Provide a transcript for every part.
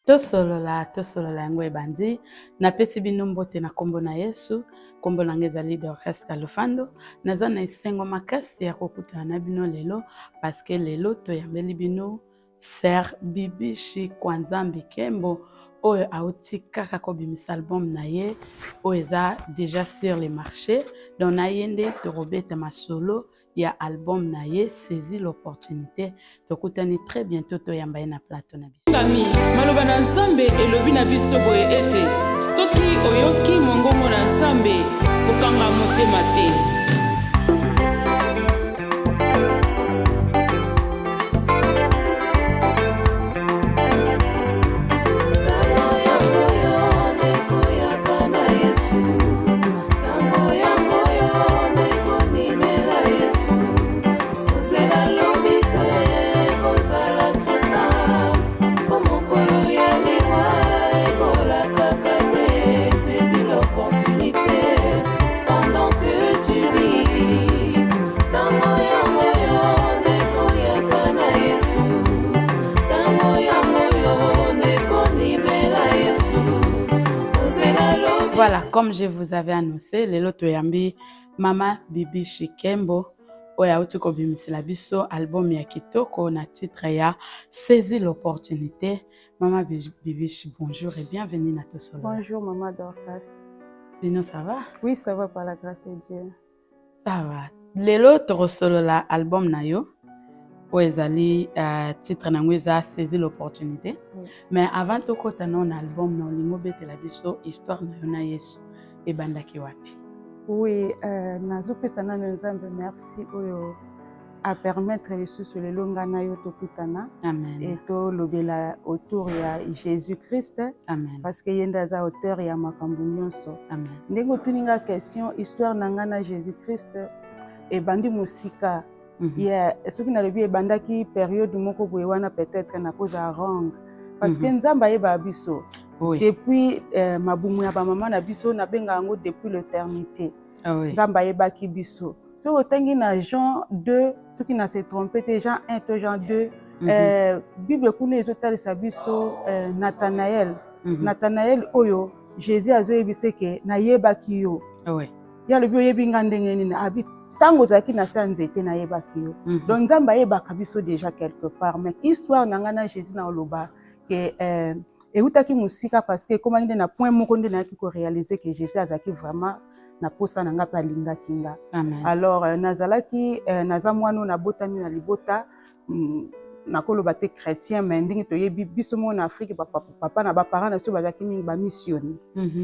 tosolola yango ebandi napesi bino mbote na kombo na Yesu kombo na ngai ezali Dorcas Kalofando naza na esengo makasi ya kokutana na bino lelo parce que lelo toyambeli bino Sœur Bibishi Kwanzambi Kembo oyo auti kaka kobimisa album na ye oyo eza déjà sur le marché donc na ye nde tokobeta masolo ya album na ye saisis l'opportunité tokutani très bientôt toyamba ye na plateau na biso ngami maloba na nzambe elobi na biso boye ete soki oyoki mongongo na nzambe kokanga motema te. Voilà, comme je vous avais annoncé, lelo toyambi Mama Bibishi Kembo oya auti kobimisela biso album ya kitoko na titre ya Saisis l'opportunité. Mama Bibishi, bonjour et bienvenue na Tosolo. Bonjour Maman Dorcas. Sinon ça va? Oui, ça va par la grâce de Dieu. Ça va. Lelo tosolola album na yo. Ezali titre nango eza Saisis l'opportunité. Mais avant tokota na album na olingo betela biso histoire na yo na Yesu ebandaki wapi? Oui, nazopesa nano nzambe merci oyo a permettre lisusu lelo nga na yo tokutana. Amen. Et tolobela autour ya Jésus-Christ. Amen. Parce que yenda aza auteur ya makambo nyonso. Amen. Ndenge otuninga question histoire na nga na Jésus-Christ ebandi mosika. Soki nalobi ebandaki période moko boye wana peut-être na cause ya wrong. Parce que nzambe ayeba biso. Depuis mabumu ya bamama na biso na benga yango depuis l'éternité. Nzambe ayebaki biso. So otangi na Jean 2, soki na se tromper te Jean 1 to Jean 2, Bible kuna ezotalisa biso Nathanaël. Nathanaël oyo Jésus azoyebise ke nayebaki yo. Ya lobi oyebi nga ndenge nini abi tango ozalaki na se ya nzete nayebaki yo. Donc nzambe ayebaka biso déjà quelque part. Mais histoire na nga na Jésus na oloba ke eutaki mosika parce que ekomaki nde na point moko nde nayaki koréaliser que Jésus azalaki vraiment na posa na nga mpe alingaki nga. Alors nazalaki naza mwana oyo nabotami na libota nakoloba te chrétien mais ndenge toyebi biso mo na Afrique papa na baparents na biso bazalaki mingi bamissionné.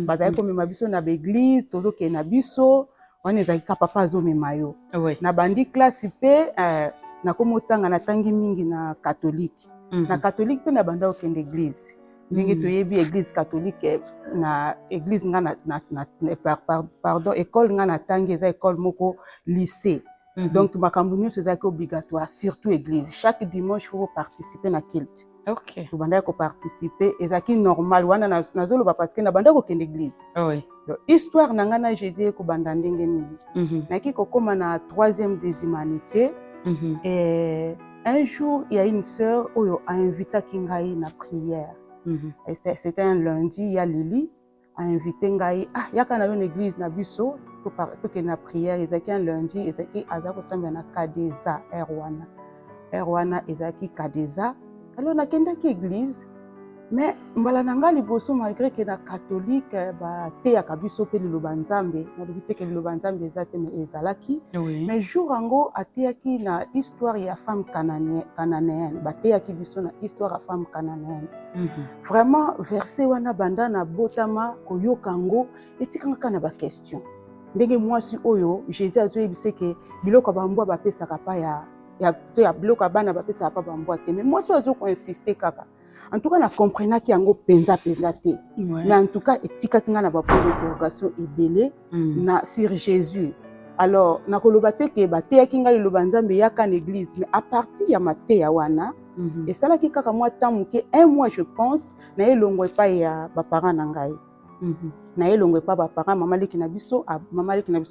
Bazalaki komema biso na baeglise tozokende na biso wana ezalaki ka papa azomema yo. Na bandi classe mpe nakomotanga natangi mingi na catholique. Na catholique mpe na banda okende église. Ndenge toyebi église catholique na église nga pardon école nga natangi eza école moko lycée. Donc makambo nyonso ezalaki obligatoire surtout église. Chaque dimanche faut participer na culte. OK. Tobandaki koparticiper ezalaki normal wana nazoloba parce que na banda kokende église. Donc histoire na nga na Jésus ekobanda ndenge nini. Naki kokoma na 3e des humanités. Et un jour il y a une sœur oyo a invité kingai na prière. C'était un lundi, il y a Lily a invité ngai yaka na une église na biso pour que na prière ezaki un lundi ezaki azako samba na Kadeza Erwana ezaki Kadeza. Alors nakendaki église mais mbala na nga liboso malgré que na catholique ba teyaka biso pe liloba nzambe na lobi te ke liloba nzambe eza te mais ezalaki. Mais jour ango ateyaki na histoire ya femme cananéenne ba teyaki biso na histoire ya femme cananéenne. Vraiment verset wana banda na botama koyoka ngo etikanga na ba question ndenge mwasi oyo Jésus azoyebise ke biloko bambwa bapesaka pa ya biloko bana bapesaka pa bambwa te mais mwasi azo ko insister kaka. En tout cas na comprenaki yango penza te. Mais en tout cas etikaki nga na ba point d'interrogation ebele na sur Jésus. Alors nakoloba te ke bateyaki nga liloba nzambe yaka na église mais à partir ya mateya wana et ça là qui kaka moi tant muke un mois je pense na elongo pa ya ba parents na ngai. Na elongo pa ba parents mama leki na biso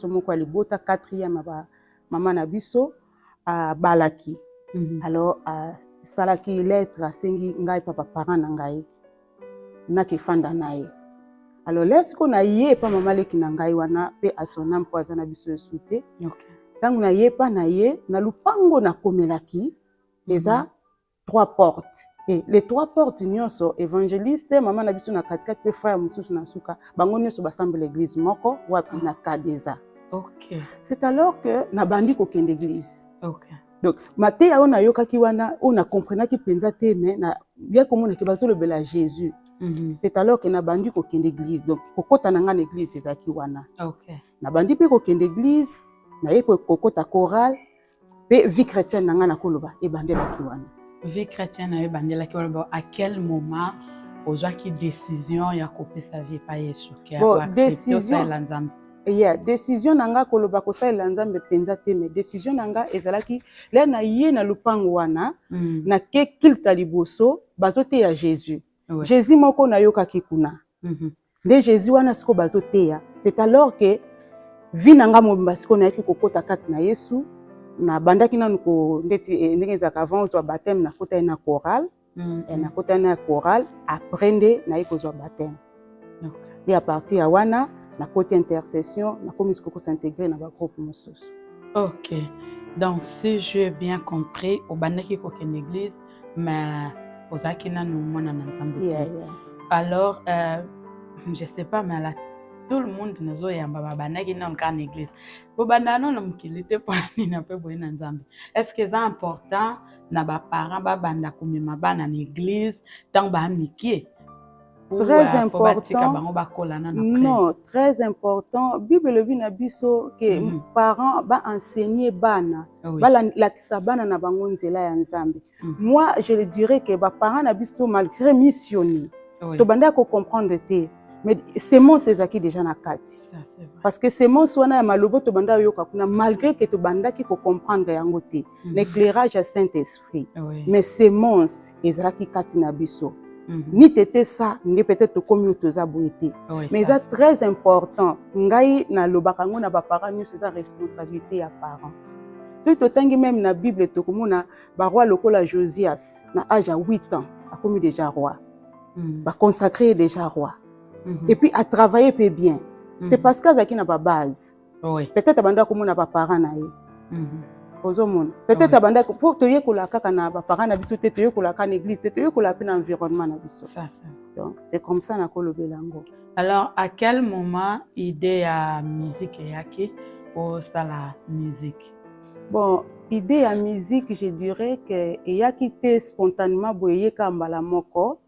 moko alibota 4e ba mama na biso balaki. Alors salaki lettre asengi ngai papa parent na ngai nakefanda na ye. Alors lesiko na ye pa mama leki na ngai wana pe asona mpo aza na biso esu te. Ntango na ye pa na ye na lupango nakomelaki eza 3 portes. Et les 3 portes nyonso évangéliste mama na biso na katikati pe frère mosusu na suka bango nyonso basambe l'église moko wapi na Kadeza. C'est alors que na bandi kokende église. Donc mateya ona yokaki wana ona comprenaki penza te mais na bien komona ke bazolobela Jésus. C'est alors que na bandi kokende église. Donc kokota na nga na église ezaki wana. Na bandi pe kokende église na ye kokota chorale pe vie chrétienne na nga na koloba e bandelaki wana. Vie chrétienne na bandelaki wana à quel moment ozwaki décision ya kopesa vie pa Yesu ke décision décision nanga koloba kosalela nzambe penza te mais décision nanga ezalaki le na ye na lupango wana na ke kilta liboso bazoteya Jésus. Jésus moko na yokaki kuna nde Jésus wana siko bazoteya. C'est alors que vi nanga mobimba siko na yaki kokota kati na Yesu na bandaki nanu ko ndeti ndenge ezaka avant ozwa baptême na kota na chorale na kota na chorale après nde na yiko ozwa baptême. Et à partir ya wana na côté intercession na komi siko s'intégrer na ba groupe mosusu. OK. Donc si j'ai bien compris au bandaki ko ken église mais ozaki nanu mona na nzambe. Alors je sais pas mais là tout le monde nazo yamba babandaki na en église. Bo bandano na mukilite pour na pe boye na nzambe. Est-ce que c'est important na ba parents ba banda komema bana na église tant ba mikie? Très important. Non, très important. Bible le vina biso que parents ba enseigner bana, ba la kisabana na bango nzela ya nzambe. Moi, je le dirais que ba parents na biso malgré missionner. To banda ko comprendre te. Mais semence ezaki déjà na kati. Parce que semence wana ya malobo to banda yoka kuna malgré que to banda ki ko comprendre yango te. L'éclairage à Saint-Esprit. Mais semence ezaki kati na biso. Ni tete ça, ni peut-être comme yotoza boité. Mais c'est très important. Ngai na lobakango na ba parents ni c'est sa responsabilité à parents. Si tu tangi même na Bible to komona ba roi lokola Josias na âge à 8 ans a commis déjà roi. Ba consacré déjà roi. Et puis à travailler peu bien. C'est parce que zaki na ba base. Peut-être abanda komona ba parents na ye. Peut-être abanda pour te yekola kaka na ba parents na biso te yekola ka na église te yekola pe na environnement na biso. Donc c'est comme ça na kolobelango. Alors à quel moment idée à musique yaki ou ça la musique? Bon, idée à musique je dirais que yaki te spontanément boye ka mbala moko.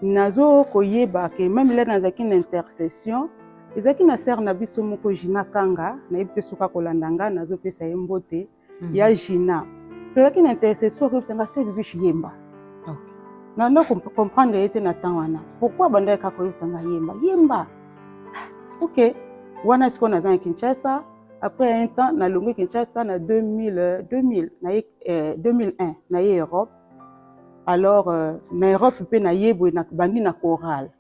Nazo koyeba ke même là nazaki na intercession ezaki na sœur na biso moko Jina Kanga na yebite suka kolandanga nazo pesa yembote ya Jina. Tolaki na intercession ko bisanga se bibishi yemba. Na ndo comprendre ete na temps wana. Pourquoi banda ka ko bisanga yemba? Yemba. OK. Wana siko na za Kinshasa après un temps na longo Kinshasa na 2000 na 2001 na Europe. Alors na Europe pe na yebo na bandi na chorale.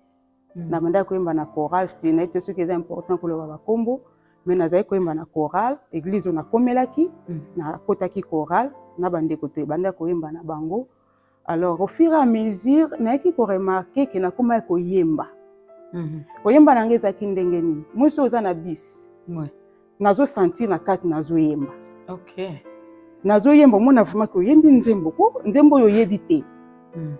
Na banda ko yemba na chorale c'est na ete ce qui est important ko le ba kombo. Mais nazai koyemba na chorale église on a komelaki na kotaki chorale na bande kote banda koyemba na bango. Alors au fur et à mesure na ki ko remarquer que na koma koyemba koyemba na ngeza kindenge nini muso za na bis nazo sentir na kati nazo yemba. OK. Nazo yemba mona vraiment ko yembi nzembo ko nzembo yo yebite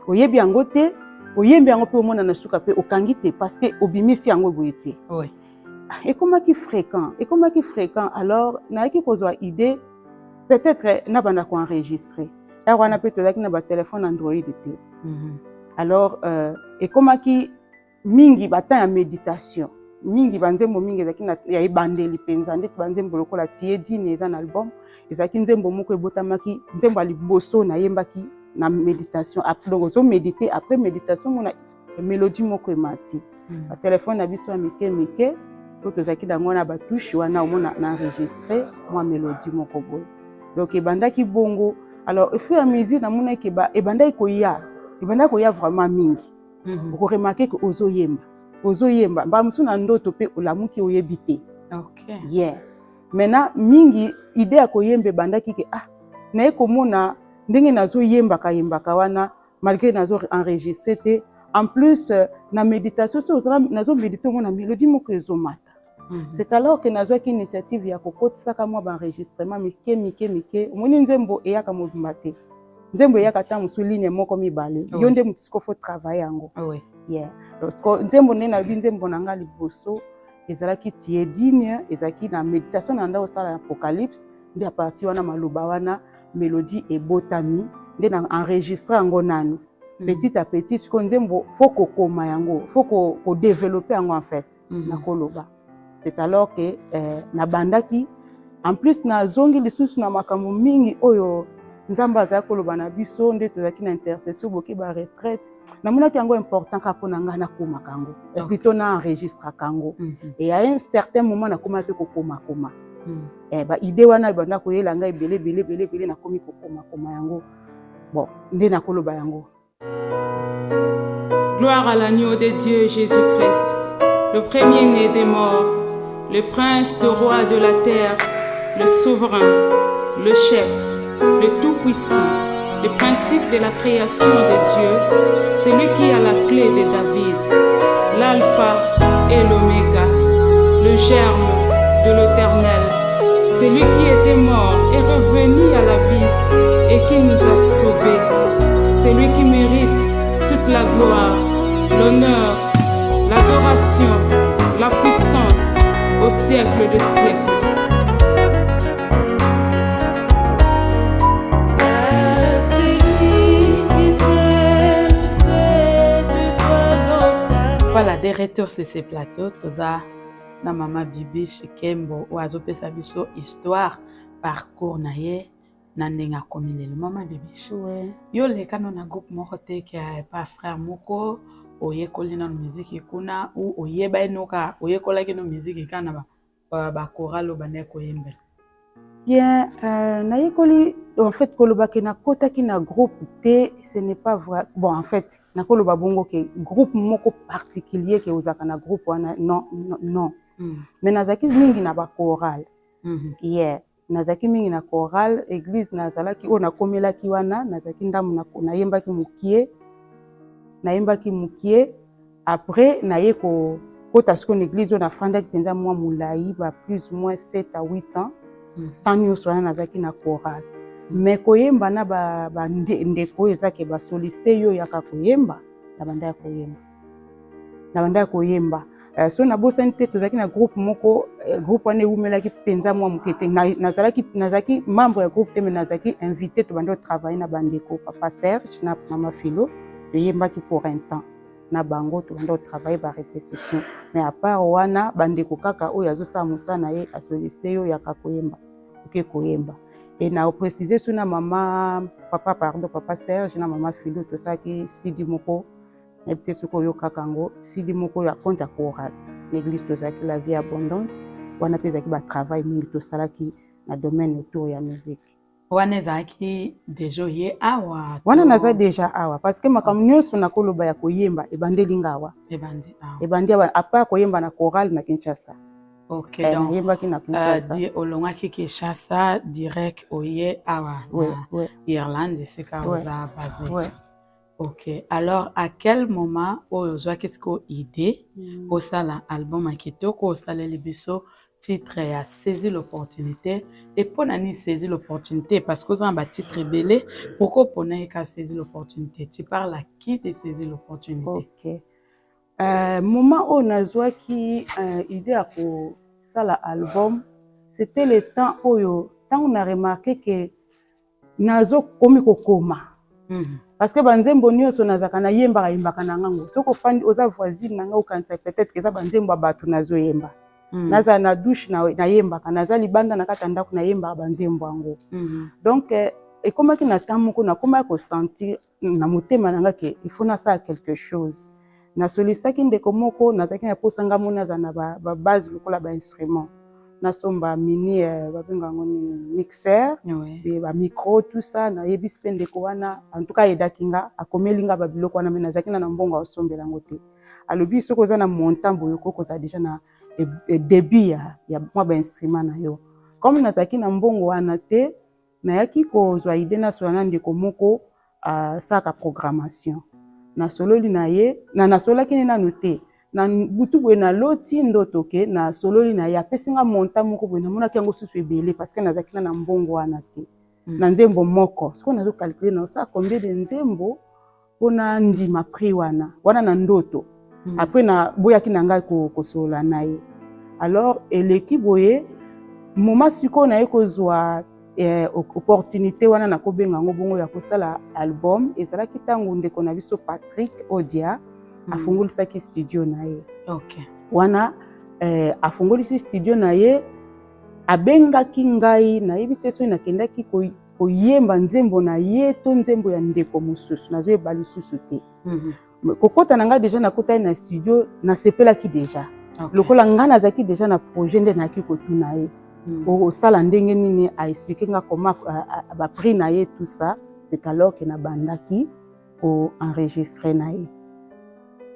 oyebi yango te oyembi yango pe mona na suka pe okangi te parce que obimisi yango boyete. Oui. Et comment qui fréquent alors na qui kozwa idée peut-être na banda ko enregistrer et on a peut-être na ba téléphone Android te alors et comment qui mingi bata ya méditation mingi banzembo mingi zaki na ya ibandeli penza ndeti banzembo lokola tie dine eza na album ezaki nzembo moko ebotamaki nzembo aliboso na yembaki na méditation après donc zo méditer après méditation on a mélodie moko emati ba téléphone na biso mike Tout ce qui dans on a batouche ou na enregistré moi mélodie mon koboy. Donc ebanda ki bongo. Alors au fur et à mesure na mona ke ba ebanda ikoya vraiment mingi. Vous remarquez que ozo yemba ba musu na ndoto pe olamuki oyebite. OK. Yeah. Maintenant mingi idée ya koyembe banda ki ke na ekomona ndenge nazo yemba ka wana malgré nazo enregistré te en plus na méditation so nazo méditer na mélodie moko ezomata. C'est alors que nazwaki initiative ya kokotisaka mwa baenregistrement mike omoni nzembo eyaka mobimba te, nzembo eyaka ta mosu ligne moko mibale yo nde motu siko fo travailler yango. Nzembo nde nalobi nzembo na nga liboso ezalaki tiedine, ezalaki na méditation na nda osala apocalypse, nde a partir wana maloba wana mélodie ebotami nde na enregistre yango nanu. Petit à petit siko nzembo fo kokoma yango, fo ko développer yango en fait na koloba. C'est alors que na bandaki en plus na zongi lisusu na makambo mingi oyo nzamba za koloba na biso nde tozaki na intercession boki ba retraite na monaki yango important ka pona nga na koma kango et plutôt na enregistre kango et à un certain moment na koma pe ko koma ba idée wana banda ko yela nga belé na komi ko koma yango bon nde na koloba yango. Gloire à l'agneau de Dieu Jésus-Christ, le premier-né des morts, le prince, le roi de la terre, le souverain, le chef, le tout-puissant, le principe de la création de Dieu, celui qui a la clé de David, l'alpha et l'oméga, le germe de l'éternel, celui qui était mort est revenu à la vie et qui nous a sauvés, celui qui mérite toute la gloire, l'honneur, l'adoration, la puissance au siècle des siècles. Voilà, des retours sur ces plateaux, toza na mama Bibi Shikembo ou azopesa biso histoire parcours na ye na ndenga komilelo. Mama Bibi Shikembo, yo leka na groupe moko te ki pa frère moko oyekoli na musique kuna ou oyeba enoka oyekolaki no musique kana ba chorale bana koyembela. Bien, naïkoli, en fait, kolobaki na kota ki na groupe T, ce n'est pas vrai. Bon, en fait, na koloba bongo ke groupe moko particulier ke uzaka na groupe wana non. Mais nazaki mingi na ba chorale. Nazaki mingi na chorale, église nazalaki o na komelaki wana, nazaki ndamu na yembaki mukie. Après naye ko kota siko église na fandaki penza mwa mulai ba plus ou moins 7 à 8 ans. Tant nyonso wana nazaki na chorale mais koyemba na ba ndeko ezake ba soliste yo yaka koyemba na banda koyemba so na bosani te tozaki na groupe moko groupe wana eumelaki penza mwa mokete nazaki membre ya groupe te mais nazaki invité to banda travailler na bandeko papa Serge na mama Philo yembaki pour un temps na bango to banda travailler ba répétition mais à part wana bandeko kaka oyo azosala mosana ye a soliste yo yaka koyemba koyemba et na préciser suna papa Serge na mama Philo to saki sidi moko et peut-être suko yo kakango sidi moko ya compte chorale l'église to saki la vie abondante wana pezaki ba travail mingi to salaki na domaine autour ya musique wana zaki déjà ye awa wana naza déjà awa parce que makambo nyonso na koloba ya koyemba ebandeli ngawa ebandi awa à part koyemba na chorale na Kinshasa. Ok, donc olongaki Kinshasa direct oye awa Irlande c'est quand vous a basé. Ok, alors à quel moment ozwaki siko idée au sala album akitoko au sala libiso titre a saisi l'opportunité et pour nani saisi l'opportunité parce que vous avez un titre belé pourquoi pour nani ka saisi l'opportunité tu parles à qui de saisir l'opportunité. Ok. Moment où on a joué idée à ça l'album, c'était le temps où on a remarqué que nazo komi kokoma. Parce que banzembo nyonso nazaka na yemba na ngango. Soko fandi oza voisine na ngao kanisa peut-être que za banzembo batu nazo yemba. Naza na douche na yemba kana za libanda na kata ndako na yemba banzembo ango. Donc et comment que na tamoko na comment ko sentir na motema nanga que il faut na ça quelque chose. Na solistaki ndeko moko nazaki na posanga mona za na ba base lokola ba instrument na somba mini babenga ngoni mixeur ba micro tout ça na yebis pe ndeko wana en tout cas edakinga akomelinga ba biloko wana mais nazaki na mbongo osombela ngote alobi soko za na montant boyoko ko za déjà na début ya mwa ba instrument na yo comme nazaki na mbongo wana te na yaki ko zwa idée na so na ndeko moko saka programmation na sololi na ye na solaki ne nanu te na butu boye na loti ndoto ke na sololi na ye apesi nga monta moko boye namonaki yango susu ebele parce que nazalaki na mbongo wana te na nzembo moko sikoyo nazokalkule na osala combien de nzembo mpona ndima prix wana na ndoto apres na boyaki na ngai kosolola na ye alors eleki boye moma sikoyo na ye kozwa opportunité wana na kobenga yango bongo ya kosala album ezalaki ntango ndeko na biso Patrick Odia afungolisaki studio na ye wana afungolisi studio na ye abengaki ngai nayebi te soki nakendaki koyemba nzembo na ye to nzembo ya ndeko mosusu nazoyeba lisusu te kokota na ngai deja nakota ye na studio nasepelaki deja lokola ngai nazalaki deja na projet nde nayaki kotuna ye osala ndenge nini aexplike nga koma baprix na ye tout ça c'est alors que nabandaki koenregistre na ye.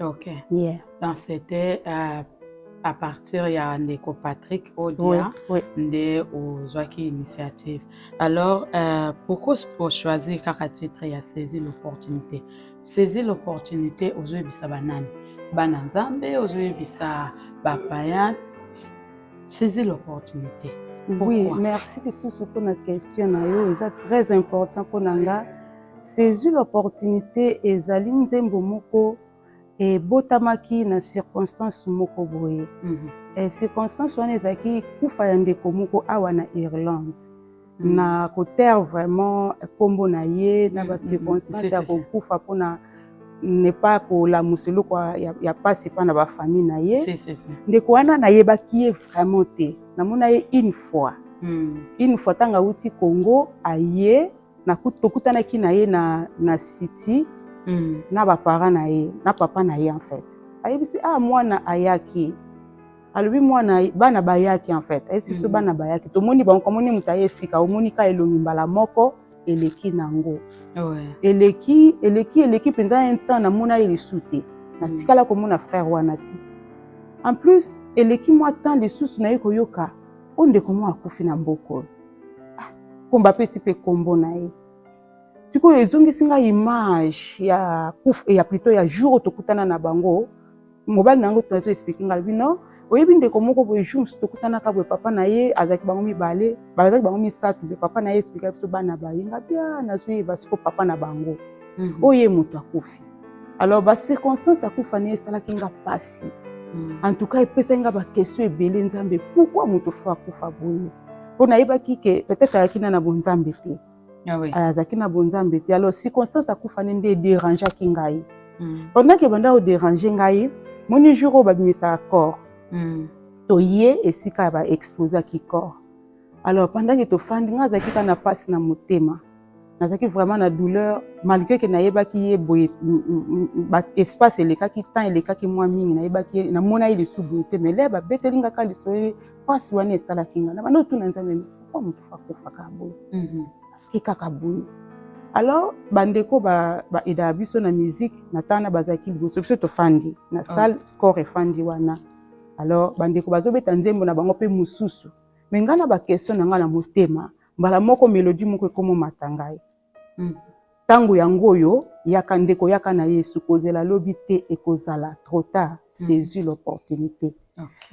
Ok. Yeah. Donc c'était à partir ya ndeko Patrick Odia nde ozwaki initiative. Alors pourquoi on choisit kaka titre ya saisir l'opportunité? Saisir l'opportunité ozoyebisa banani? Bana nzambe ozoyebisa bapaya? Saisir l'opportunité. Oui, merci pour la question. C'est très important pour nous. Saisir l'opportunité et Zaline Zembomoko et Botamaki na circonstance moko boye. Et circonstance wana ezaki kufa ya ndeko moko awa na Irlande. Na koter vraiment kombo na ye na ba circonstance ya kokufa pona ne pas ko la muselo kwa ya pasi pa na ba famille na ye. Ndeko wana na yebaki vraiment te. Namona ye une fois tanga uti Congo aye na tokutanaki na ye na city na ba parents na ye na papa na ye en fait ayebisi mwana ayaki alobi mwana bana bayaki en fait ayebisi so bana bayaki tomoni bankomoni mutu aye sika omoni ka elongi mbala moko eleki nango eleki penza un temps namona ye lisusu na tikala komona frère wana te. En plus, eleki moi tant de sous na yeko yoka, onde komo akufi na mboko. Komba pesi pe kombo na ye. Siko ezongi singa image ya plutôt ya jour tokutana na bango. Mobile nango tunazo expliquer ngal bino. Oyebi ndeko moko boye jour tokutana ka boye papa na ye azaki bango mibale, bazaki bango misatu be papa na ye expliquer biso bana ba yenga bia na zui basiko papa na bango. Oye mutu akufi. Alors ba circonstance akufa ne sala kinga pasi. En tout cas, il peut y avoir des questions et pourquoi mutu fa kufa boye? On a yebaki que peut-être akina na bonzambe te. Ah oui. Azakina bonzambe te. Alors circonstance akufa nende déranger kingai. Pendant que banda o déranger ngai, moni jour ba bimisa accord. To ye esika ba exposer ki corps. Alors pendant que to fandi nga zakika na passe na motema. Nazaki vraiment na douleur malgré que nayebaki ye boye espace elekaki temps elekaki moi mingi nayebaki na mona ile subuté mais là ba betelinga ka lisoli passe wana esalaki nga na bando tuna nzambe pourquoi mutu fa kufa ka boye kaka boye. Alors bandeko ba ida biso na musique na tana bazaki liboso biso to fandi na salle corps e fandi wana. Alors bandeko bazobeta nzembo na bango pe mususu mais ngana ba question na nga na motema mbala moko mélodie moko komo matangai. Tango yango yo yaka ndeko yaka na Yesu kozela lobi te ekozala trop tard saisir l'opportunité.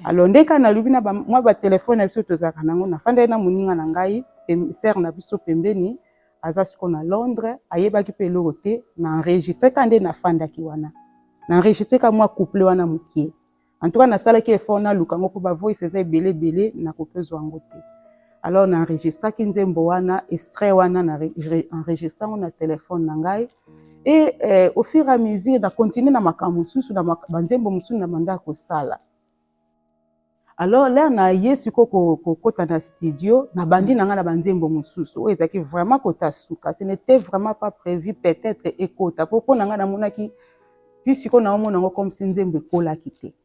Alors ndeka na lobi na moi ba téléphone na biso tozaka nango na fanda na moninga na ngai sœur na biso pembeni azasiko na Londres ayebaki pe lokote na enregistrer kande na fanda ki wana na enregistrer ka moi couple wana mukie en tout cas na sala ki effort na lukango po ba voice eza belé na kopezo angote. Alors on enregistre kinzembo wana extrait wana na enregistre on a téléphone na ngai et au fur et à mesure na continuer na makambo susu na banzembo musu na manda ko sala. Alors là na yesu ko kota na studio na bandi na nga na banzembo mususu o ezaki vraiment kota suka ce n'était vraiment pas prévu peut-être ekota popo na nga na monaki ti siko na omona ngo comme si nzembo ekola kité.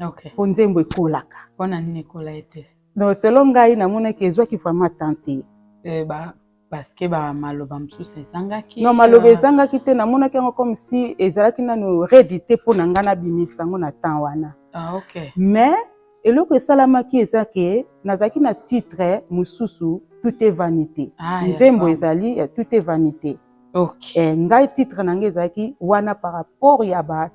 OK. Po nzembo ekolaka. Pona nini ekola ete? Donc selon ngai na mona ki ezwa ki vraiment tenté parce que ba maloba msusu ezangaki non maloba ezangaki te na mona ki comme si ezalaki nanu réédité pour na ngana bimisa ngo na temps wana. OK. Mais eloko esalamaki ezake nazaki na titre mususu tout est vanité. Nzembo ezali tout est vanité. Okay. Ngai titre na ngai ezalaki wana par rapport ya ba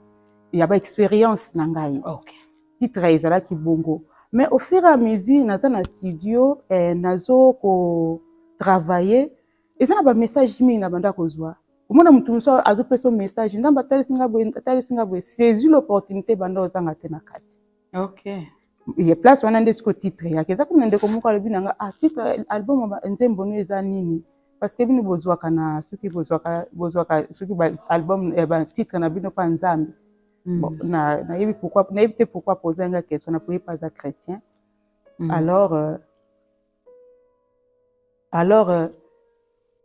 expérience na ngai. Okay. Titre ezalaki bongo. Mais au fur et à mesure naza na studio nazo ko travailler ezana ba message mingi na banda kozwa. Omona mutu muso azopesa message ndamba talisinga boye saisir l'opportunité banda ozanga te na kati. Okay. Il place wana ndesko titre ya keza comme ndeko moko alobi nanga titre album ba nzembo no eza nini parce que bino bozwaka na soki bozwaka soki ba album ba titre na bino pa nzambe. Bon na yebi pourquoi poser une question na pour pas être chrétien. Alors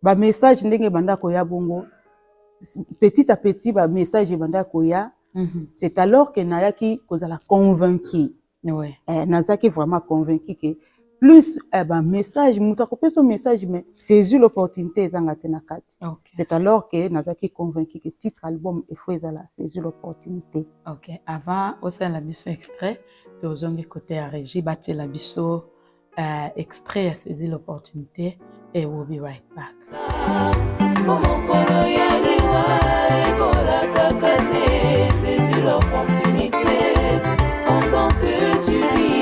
ba message ndenge banda ko ya bongo petit à petit ba message banda ko ya c'est alors que nayaki kozala convaincu. Ouais. Nazaki vraiment convaincu que plus ba message muta ko pesa message mais saisir l'opportunité ezanga te na kati. C'est alors que nazaki convaincu que titre album il faut ezala saisir l'opportunité. OK, avant au sein la biso extrait tozongi côté à régie bati la biso extrait à saisir l'opportunité et we'll be right back. Saisis l'opportunité pendant que tu vis.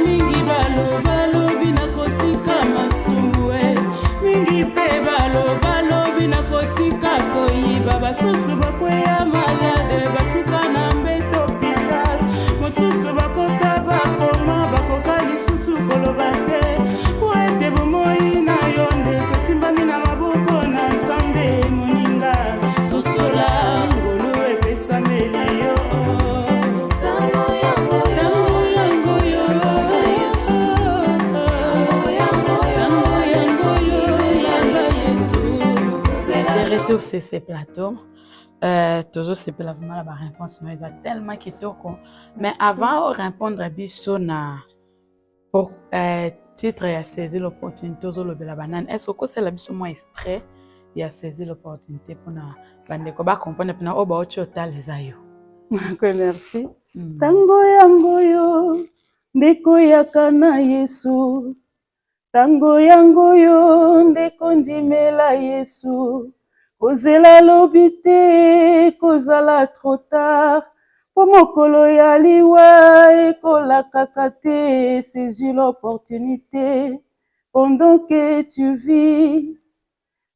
Mingi balo bina kotika masuwe mingi pe balo bina kotika koyiba basusu bakweya malade basuka na mbeto hospital mosusu bakota bakoma bakoka lisusu koloba te po ete bomoi na yo ndeko esimbami na maboko na nzambe moninga sosola ngolu epesameli yo Retour sur ces plateaux. Toujours c'est la vraiment la réponse mais il y a tellement qui toko. Mais avant de répondre à biso na pour titre et saisir l'opportunité toujours le la banane. Est-ce que c'est la biso moins extrait il a saisi l'opportunité pour na bande ko ba comprendre pena oba ocho tal les ayo. Merci. Tango yango yo ndeko yakana Yesu. Tango yango yo ndeko ndimela Yesu. Kozela lobite kozala trop tard. Po mokolo ya liwa ekola kakate saisis l'opportunité pendant que tu vis.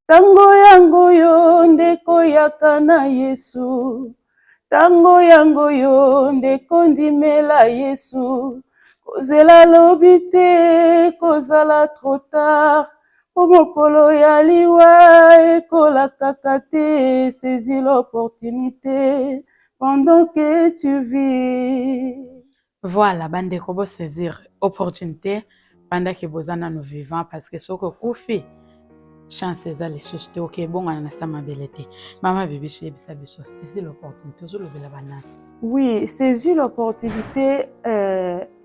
Tango yango yo ndeko yakana Yesu. Tango yango yo ndeko ndimela Yesu. Kozela lobite kozala trop tard. Mokolo ya liwa ekola kakate saisis l'opportunité pendant que tu vis. Voilà, bande ko saisir opportunité pendant que vous en nous vivants parce que soko kufi chance za les choses OK bon on a ça ma belete. Maman bébé chez bisa biso saisir l'opportunité toujours lever la banane. Oui, saisir l'opportunité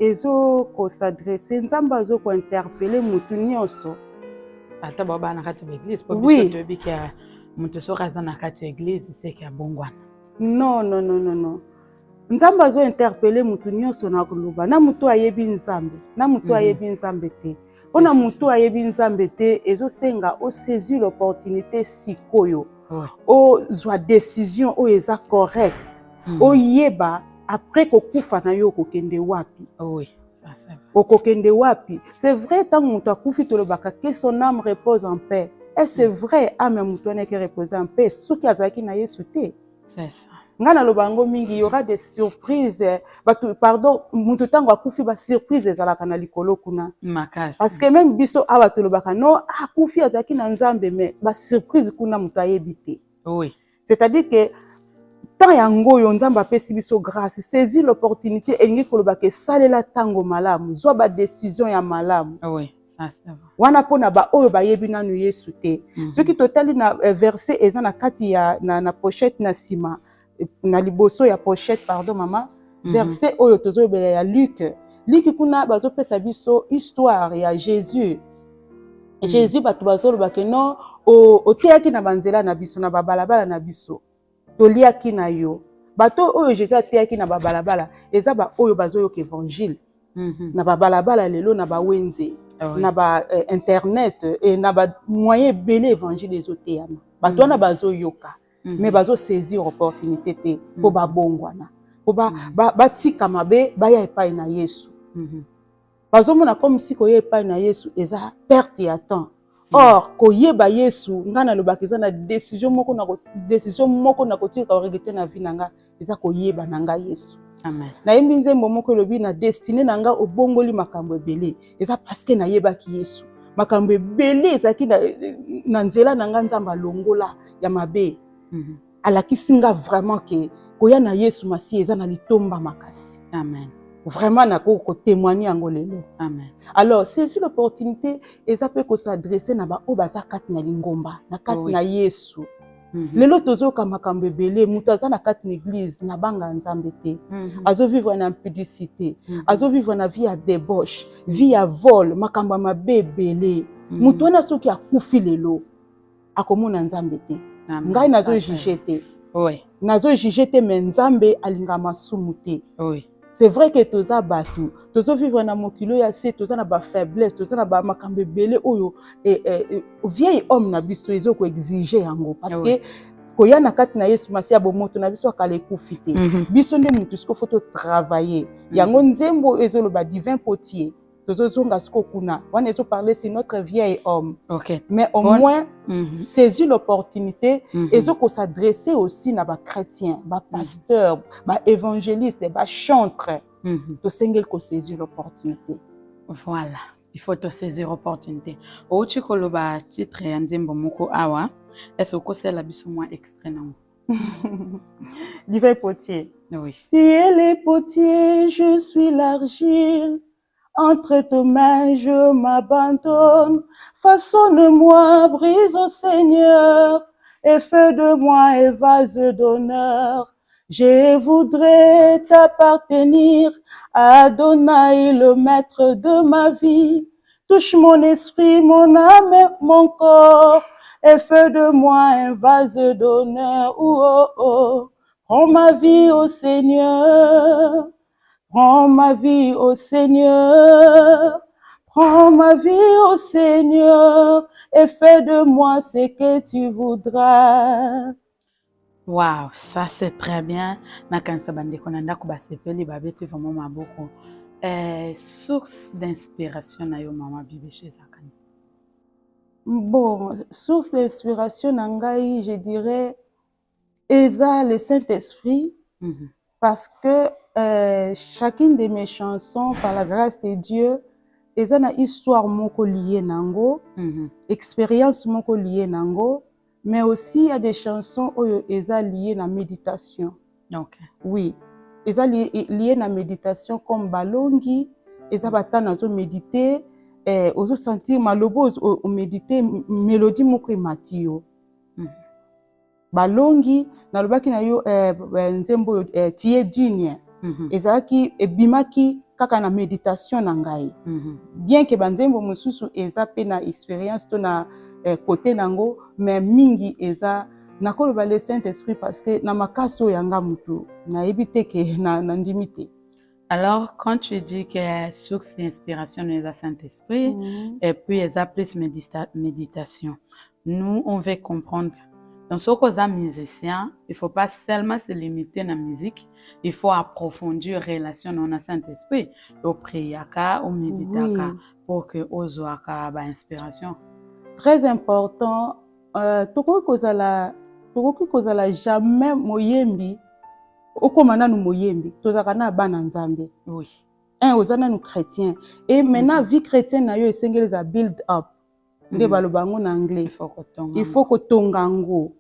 ezo ko s'adresser nzamba zo ko interpeller mutu nyonso. Ata baba na kati l'église pour biso to bi ka mutu so raza na kati église c'est que bongwana. Non. Nzamba zo interpeller mutu nyonso na kuluba na mutu ayebi nzambe na mutu ayebi nzambe te. Ona mutu ayebi nzambe te ezo senga o saisir l'opportunité sikoyo. O zwa décision o eza correct. O yeba après kokufa na yo kokende wapi. Oui. Okokende wapi. C'est vrai tant mutu akufi tolobaka que son âme repose en paix. Et c'est vrai âme mutu ane qui repose en paix soki azaki na Yesu te. C'est ça. Ngana lobango mingi y aura des surprises pardon mutu tango akufi ba surprise ezalaka na likolo kuna makasi. Parce que même biso awa tolobaka no akufi azaki na nzambe mais ba surprise kuna mutu ayebi te. Oui. C'est-à-dire que tant yango yo nzamba apesi biso grâce saisir l'opportunité elingi koloba ke salela tango malamu zwa ba décision ya malamu. Oui, ça c'est vrai. Wana pona ba oyo bayebi nanu Yesu te. Ce qui totali na verset eza na kati ya na pochette na sima na liboso ya pochette pardon maman verset oyo tozo bela ya Luc kuna bazo pesa biso histoire ya Jésus Jésus bato bazoloba ke non oteyaki na banzela na biso na babalabala na biso toliaki na yo bato oyo Jésus ateyaki na babalabala eza ba oyo bazoyoka évangile na babalabala lelo na bawenze na ba internet et na ba moyen belé évangile ezoteyama bato wana bazoyoka mais bazosaisir opportunité te po babongwana po batika mabe baya epai na Yesu bazomona comme si koye epai na Yesu eza perte ya temps. Or koyeba Yesu nga na lobaka eza na décision moko na kotika regretter na vie nanga eza koyeba nanga Yesu. Amen. Na yembi nzembo moko lobi na destiné nanga obongoli makambo ebele eza parce que na yebaki Yesu. Makambo ebele ezaki na nzela nanga nzamba longola ya mabe. Alakisi nga vraiment que koya na Yesu masi eza na litomba makasi. Amen. Vraiment na ko témoigner en lelo. Amen. Alors c'est sur l'opportunité et ça peut s'adresser na ba o baza kati na lingomba na kati na Yesu. Lelo tozoka makambo ebele mutu aza na kati na église na banga nzambe te. Azo vivre na impudicité, azo vivre na vie ya débauche, vie ya vol, makambo mabe ebele. Mutu wana soki akufi lelo akomona nzambe te. Ngai nazo juger te. Oui. Nazo juger te mais nzambe alinga masumu te. Oui. C'est vrai que toza batu, tozo vivre na mokilo ya se, toza na ba faiblesse, toza na ba makambe belé oyo vieil homme na biso ezo ko exiger yango parce que koya na kati na Yesu masi ya bomoto na biso akale kufite. Biso nde mutu siko faut travailler. Yango nzembo ezo lo ba divin potier. Tozo zonga siko kuna. On ezo parler sur notre vieil homme. OK. Mais au moins saisir l'opportunité ezo ko s'adresser aussi na ba chrétien, ba pasteur, ba évangéliste, ba chantre. To sengel ko saisir l'opportunité. Voilà. Il faut te saisir l'opportunité. Au chikoloba titre ya nzembo moko awa. Est-ce que c'est la biso moins extrait non? Divin potier. Oui. Tu es le potier, je suis l'argile. Entre tes mains, je m'abandonne. Façonne-moi, brise au Seigneur, et fais de moi un vase d'honneur. Je voudrais t'appartenir, Adonai, le maître de ma vie. Touche mon esprit, mon âme et mon corps, et fais de moi un vase d'honneur. Oh, oh, oh. Prends ma vie au Seigneur. Prends ma vie au Seigneur, prends ma vie au Seigneur et fais de moi ce que tu voudras. Wow, ça c'est très bien. Nakansa bande konanda ko basepeli babeti vraiment maboko. Source d'inspiration na yo mama bibi chez Zakani. Bon, source d'inspiration nangai, je dirais eza le Saint-Esprit parce que chacune de mes chansons, par la grâce de Dieu, elles ont une histoire moko liée nango, expérience moko liée nango, mais aussi il y a des chansons où elles sont liées à la méditation. Okay. Oui, elles sont liées à la méditation comme balongi, elles sont méditer, elles sentir malobo, méditer mélodie moko matio. Balongi, nalobaki na yo nzembo tie dunia. Ezalaki ebimaki kaka na méditation na ngai. Bien que banzembo mususu eza pe na expérience to na côté nango, mais mingi eza nakoloba le Saint-Esprit parce que na makaso yanga mutu na ebite ke na ndimite. Alors, quand tu dis que source d'inspiration est le Saint-Esprit, et puis il y a plus méditation, nous, on veut comprendre. Donc, ce qu'on est musicien, il ne faut pas seulement se limiter à la musique, il faut approfondir la relation dans le Saint-Esprit, au priaka, au méditaka, pour que aux soient inspiration. Très important, toko kozala jamais moyembi, okomana nu moyembi, tozaka na bana nzambe. Oui. Ozana nu chrétien. Et maintenant vie chrétienne na yo esengeli a build up. Nde balobango na anglais. Il faut que tongango.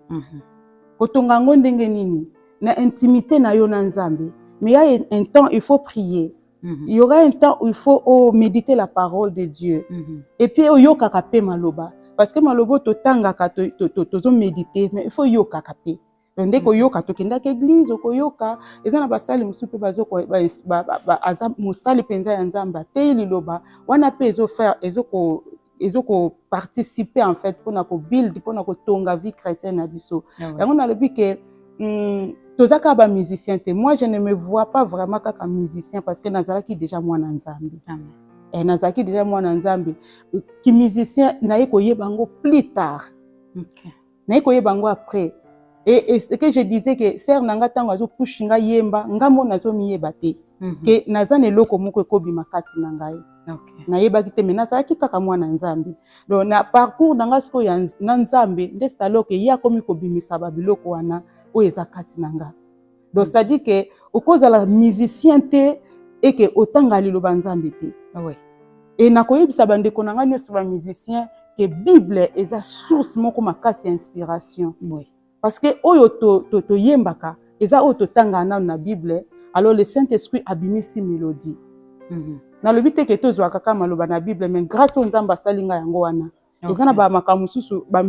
Kotongango ndenge nini na intimité na yo na nzambe. Mais il y a un temps il faut prier. Il y aura un temps où il faut méditer la parole de Dieu. Et puis yoka kape maloba parce que malobo to tangaka to méditer mais il faut yoka kape. Ndé ko yoka to kenda ke église ko yoka eza na basali musupe bazoko aza musali penza ya nzamba te liloba wana pe ezo faire ezo ko participer en fait pour na ko build pour na ko tonga vie chrétienne na biso. Yango na lobi que tozaka ba musicien te. Moi je ne me vois pas vraiment comme musicien parce que nazalaki déjà moi na Nzambe. Amen. Et nazalaki déjà moi na Nzambe. Ki musicien na yeko yebango plus tard. OK. Na yeko yebango après. Et ce que je disais que sœur nanga tango azo pushinga yemba ngamo nazo miyeba te. Que nazane loko moko ko bimakati na ngai. Okay. Na yeba kite mena sa kaka mwana Nzambe. Donc na parcours nanga siko ya Nzambe ndesta loke ya komi ko bimisa ba biloko wana o ezakati nanga. Donc ça dit que au cause de la musicien te et que otanga liloba Nzambe te. Oui. Et na koyebisa bandeko nanga nyoso ba musicien que Bible eza source moko makasi inspiration. Oui. Parce que oyo to yembaka eza oyo to tanga na Bible. Alors le Saint-Esprit abimisi mélodie. Na lobi te ke tozwa kaka maloba na Bible mais grâce au Nzamba salinga yango wana. Eza na ba makamususu ba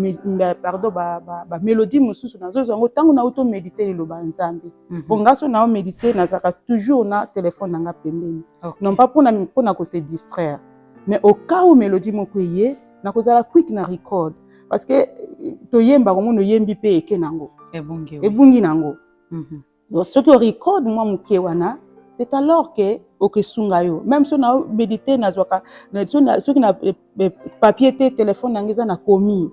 mélodie mususu nazo zango tango na auto méditer liloba Nzambe. Bon grâce na méditer nazaka toujours na téléphone nanga pembeni. Non pas pour na ko se distraire. Mais au cas où mélodie moko yé na ko zala quick na record parce que to yemba ko mono yembi pe ekenango. Ebungi nango. Donc ce que record moi muke wana c'est alors que okesunga yo même si na méditer nazwaka ce qui na papier te téléphone nangeza na komi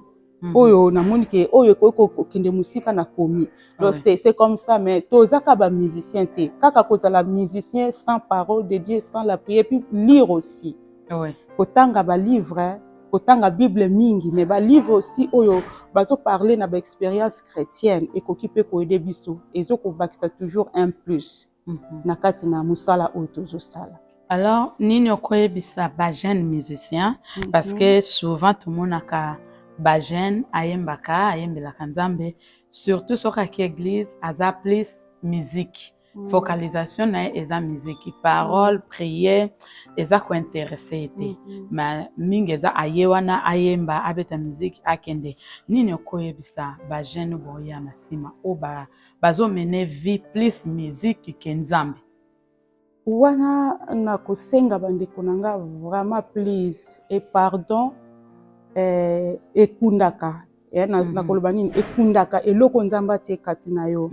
oyo na moni ke oyo ko kende musika na komi. Donc c'est comme ça mais tozaka ba musicien te kaka kozala musicien sans parole de Dieu sans la prière puis lire aussi. Oui. Kotanga ba livre kotanga Bible mingi mais ba livre aussi oyo bazo parler na ba expérience chrétienne et ko kipe ko aider biso ezo ko bakisa toujours un plus na kati na musala otozo sala. Alors nini okoyebisa ba jeune musicien parce que souvent tout le monde a ba jeune ayembaka ayembelaka Nzambe surtout soka ki église aza plus musique. Focalisation na eza musique parole prière eza ko intéressé te mais mingi eza ayewana ayemba abeta musique akende nini okoyebisa ba jeune boya na sima o bazo mener vie plus musique ke Nzambe wana na kosenga bandeko nanga vraiment please et pardon ekundaka na koloba nini ekundaka eloko Nzamba tie kati na yo.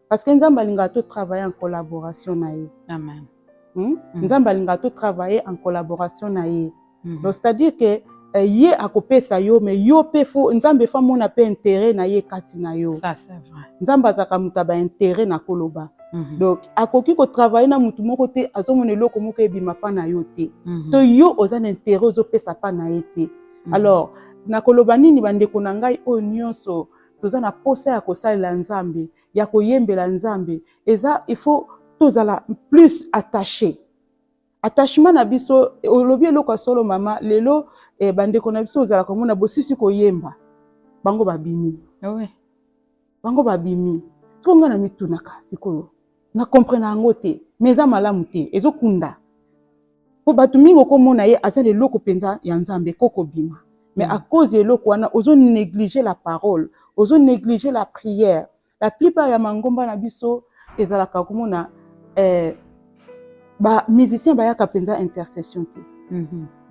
Parce que Nzamba linga to travailler en collaboration na ye. Amen. Nzamba linga to travailler en collaboration na ye. Donc c'est-à-dire que ye akopesa yo mais yo pe fo Nzambe fa mona pe intérêt na ye kati na yo. Ça c'est vrai. Nzamba zaka muta ba intérêt na koloba. Donc akoki ko travailler na mutu moko te azomona eloko moko ebima pa na yo te. To yo oza na intérêt ozo pesa pa na ye te. Alors na koloba nini bandeko na ngai o nyonso toza na posa ya kosalela Nzambe ya koyembela Nzambe eza il faut tozala plus attaché attachement na biso olobi eloko solo mama lelo bandeko na biso ozala komona bosisi koyemba bango babimi. Oui. Bango babimi siko nga na mitunaka sikoyo na comprendre ngo te meza malamu te ezokunda po batu mingi okomona ye azali eloko penza ya Nzambe koko bima. Mais à cause de l'eau, on a négligé la parole, on a négligé la prière. La plupart ya mangomba na biso ezalaka komona ba musicien ba ya kapenza intercession te.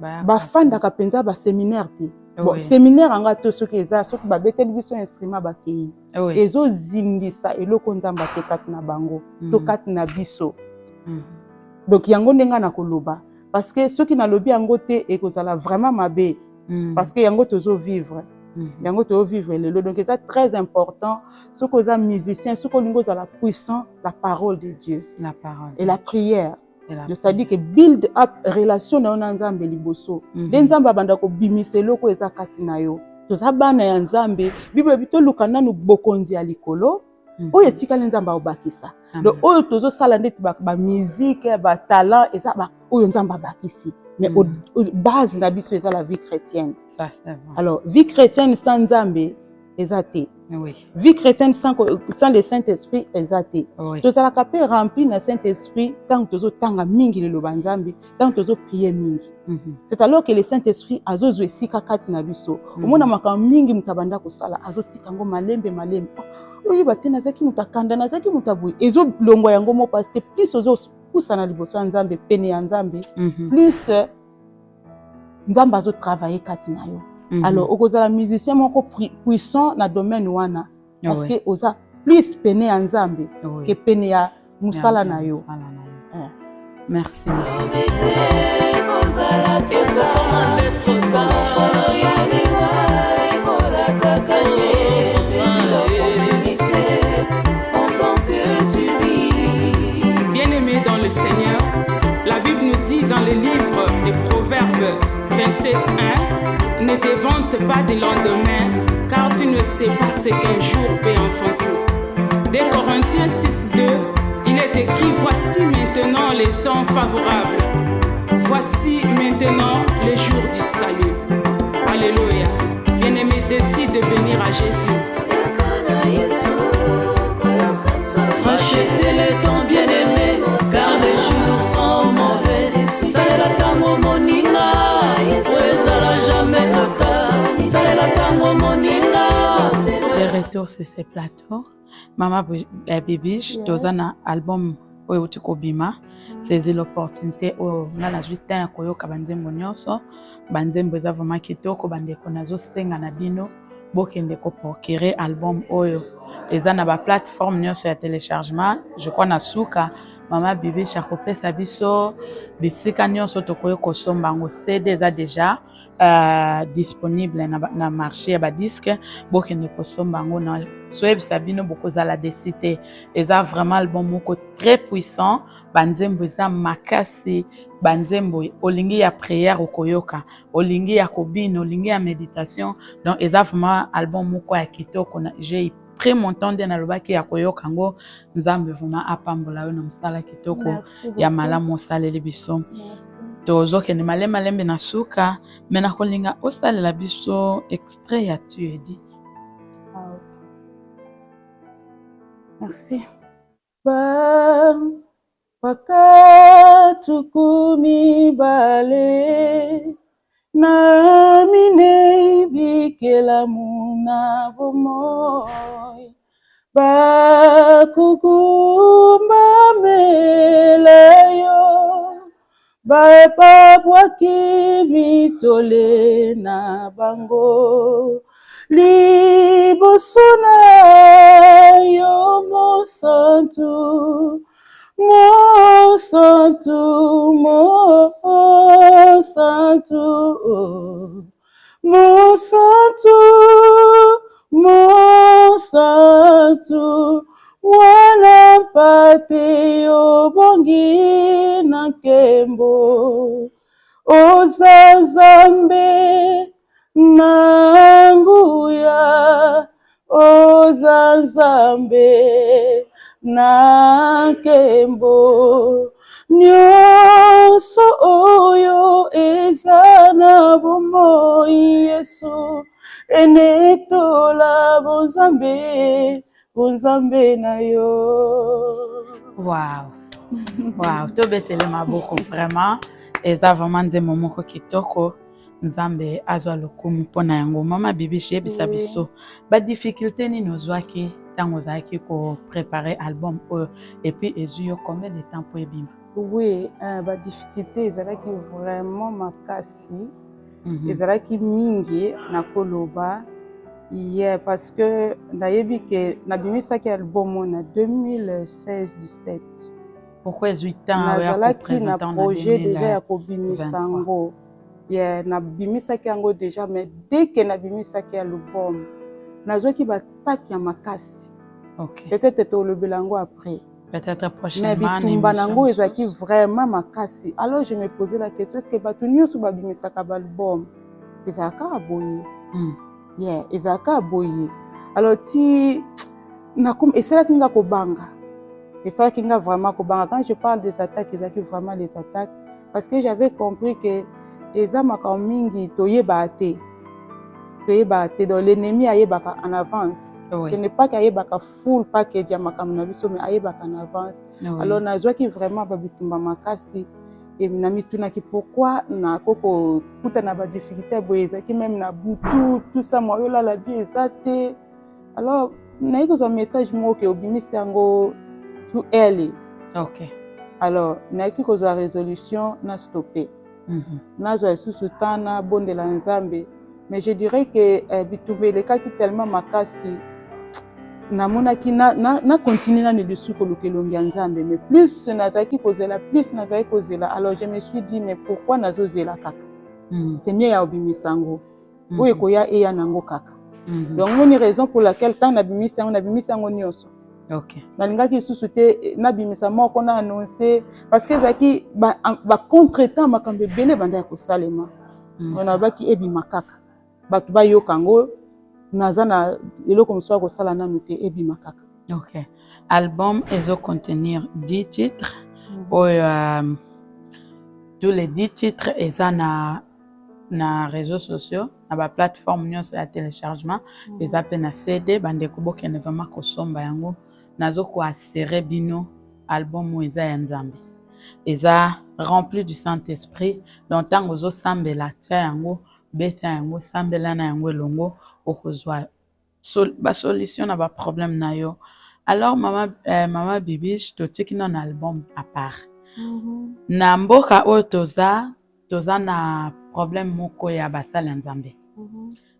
Ba fanda kapenza ba séminaire te. Bon séminaire anga to soki eza soki ba betel biso instrument ba kei. Ezo zindisa eloko Nzamba te kati na bango, to kati na biso. Donc yango ndenga na koloba parce que ceux qui na lobi yango te ekozala vraiment mabe. Parce que yango tozo vivre. Yango tozo vivre lelo. Donc c'est très important. Ce que les musiciens, ce que lingo za la puissance, la parole de Dieu. La parole. Et la prière. C'est-à-dire que build up relation na Nzambe liboso. Nzambe banda ko bimise loko eza kati na yo. Toza bana ya Nzambe. Bible bito lukana nu bokonzi ya likolo. Oyo tika Nzambe obakisa. Donc oyo tozo sala ndeti ba musique, ba talent eza ba oyo Nzambe obakisi. Mais base na biso eza la vie chrétienne. Ça c'est vrai. Alors vie chrétienne sans Nzambe ezate. Oui. Vie chrétienne sans le Saint-Esprit ezate. Oui. Tozala kapé rempli na Saint-Esprit tant tozo tanga mingi le Nzambe, tant tozo prier mingi. C'est alors que le Saint-Esprit azozo esika kati na biso. Omona maka mingi mutabanda ko sala azotika ngo malembe. Oyi batena zaki mutakanda na zaki mutabu. Ezo longo yango mo parce que plus ozo poussa na liboso Nzambe pene ya Nzambe plus nzambe azo travailler kati na yo. Alors okozala musicien moko puissant na domaine wana parce que oza plus pene ya nzambe que pene ya musala na yo. Merci. Bien-aimés dans le Seigneur, la Bible nous dit dans le livre des Proverbes 27:1, ne te vante pas du lendemain, car tu ne sais pas ce qu'un jour peut enfanter. Des Corinthiens 6:2, il est écrit, voici maintenant les temps favorables. Voici maintenant le jour du salut. Alléluia. Bien-aimé, décide de venir à Jésus. Rachetez les temps bien-aimés, car les jours sont mauvais. Salela tango moninga, oezala jamais trop tard. Salela tango moninga. Le retour sur ces plateaux. Maman Bibiche, tozana album oyo tikobima. Saisir l'opportunité oyo nga na 8 ans koyoka banzembo nyonso. Banzembo eza vraiment kitoko bandeko nazo senga na bino bokende ko procurer album oyo. Eza na ba plateforme nyonso ya téléchargement. Je crois na suka Maman Bibiche akopesa biso bisika nyonso tokoyo kosomba ngo CD eza déjà disponible na marché ya ba disque bokende kosomba ngo na Soeb Sabino bokozala desite. Eza vraiment album moko très puissant. Banzembo eza makasi. Banzembo olingi ya prière okoyoka. Olingi ya kobino, olingi ya méditation. Donc eza vraiment album moko ya kitoko. J'ai pris mon temps de na lobaki ya koyoka ngo nzambe vraiment apambola yo na msala kitoko ya malamu osaleli biso. Tozokende malembe na suka. Mena kolinga osalela biso extrait ya tu es dit. Merci. Pakatu kumibale na mine bikela muna bomoy bakukumba meleyo bapabwaki mitole na bango liboso na yo mosantu mosantu mosantu mosantu mosantu wana pate obongi na nkembo oza nzambe na nguya oza nzambe na nkembo nyonso oyo eza na bomoi Yesu enetola bonzambe bonzambe na yo. Wow. Wow, tobetele maboko vraiment. Eza vraiment nzembo moko kitoko. Nzambe azwa lokumu mpona yango. Mama Bibiche yebisa biso ba difficulté nini ozwaki ntango ozalaki ko préparer album oyo et puis ezuyo combien de temps po ebima? Oui, ba difficulté ezalaki vraiment makasi. Ezalaki mingi na koloba. Yeah, parce que nayebi ke nabimisaki album na 2016-17. Pourquoi 8 ans nazalaki na projet déjà ya kobimisa yango. Yeah, nabimisaki yango déjà, mais dès que nabimisaki album nazwaki bataki ya makasi. Okay. Peut-être tolobela yango après. Peut-être prochainement. Mais bitumba nango ezaki vraiment makasi. Alors je me posais la question, est-ce que batu nyonso babimisaka album ezalaka aboye? Yeah, ezalaka aboye. Alors ti nakum esalaki nga kobanga. Esalaki nga vraiment kobanga. Quand je parle des attaques, ezalaki vraiment les attaques parce que j'avais compris que eza makambo mingi toyeba te. Toyeba te, donc l'ennemi ayebaka en avance. Oui. Ce n'est pas qu'ayebaka full package ya makambo na biso, mais ayebaka en avance. Oui. Alors nazwaki vraiment babitumba makasi et na mitunaki pourquoi na koko kuta na ba difficulté boye ezaki même na butu tout ça moi yo la vie ezate. Alors naiko zo message mo ke obimisi yango too early. OK. Alors naiki ko zo résolution na stopper. nazwa lisusu temps nabondela Nzambe. Mais je dirais que bitumba elekaki tellement makasi namonaki na continuer nanu lisusu koluka elongi ya Nzambe. Mais plus nazalaki kozela, plus nazalaki kozela, alors je me suis dit mais pourquoi nazozela kaka? C'est mieux ya obimisa yango oyo ekoya eya nango kaka. Donc moni raison pour laquelle tant nabimisa yango nyonso. Ok. Nalingaki lisusu te nabimisa moko na annoncer parce que ezalaki ba contretemps makambo ebele banda ya kosalema. Nabaki ebima kaka bato bayoka yango naza na eloko mosusu ya kosala nanu te ebima kaka. Ok. Album ezo contenir 10 titres. Tous les 10 titres eza na réseaux sociaux, na ba plateforme nyonso ya téléchargement, eza pe na CD bande ko bokene vraiment kosomba yango. Nazo ko assurer bino album eza ya Nzambe. Eza rempli du Saint-Esprit. Donc tango zo sambela tia yango, beta yango, sambela na yango elongo okozwa ba solution na ba problème na yo. Alors maman Bibi, je te tiki non album à part. Na mboka oyo toza na problème moko ya basala Nzambe.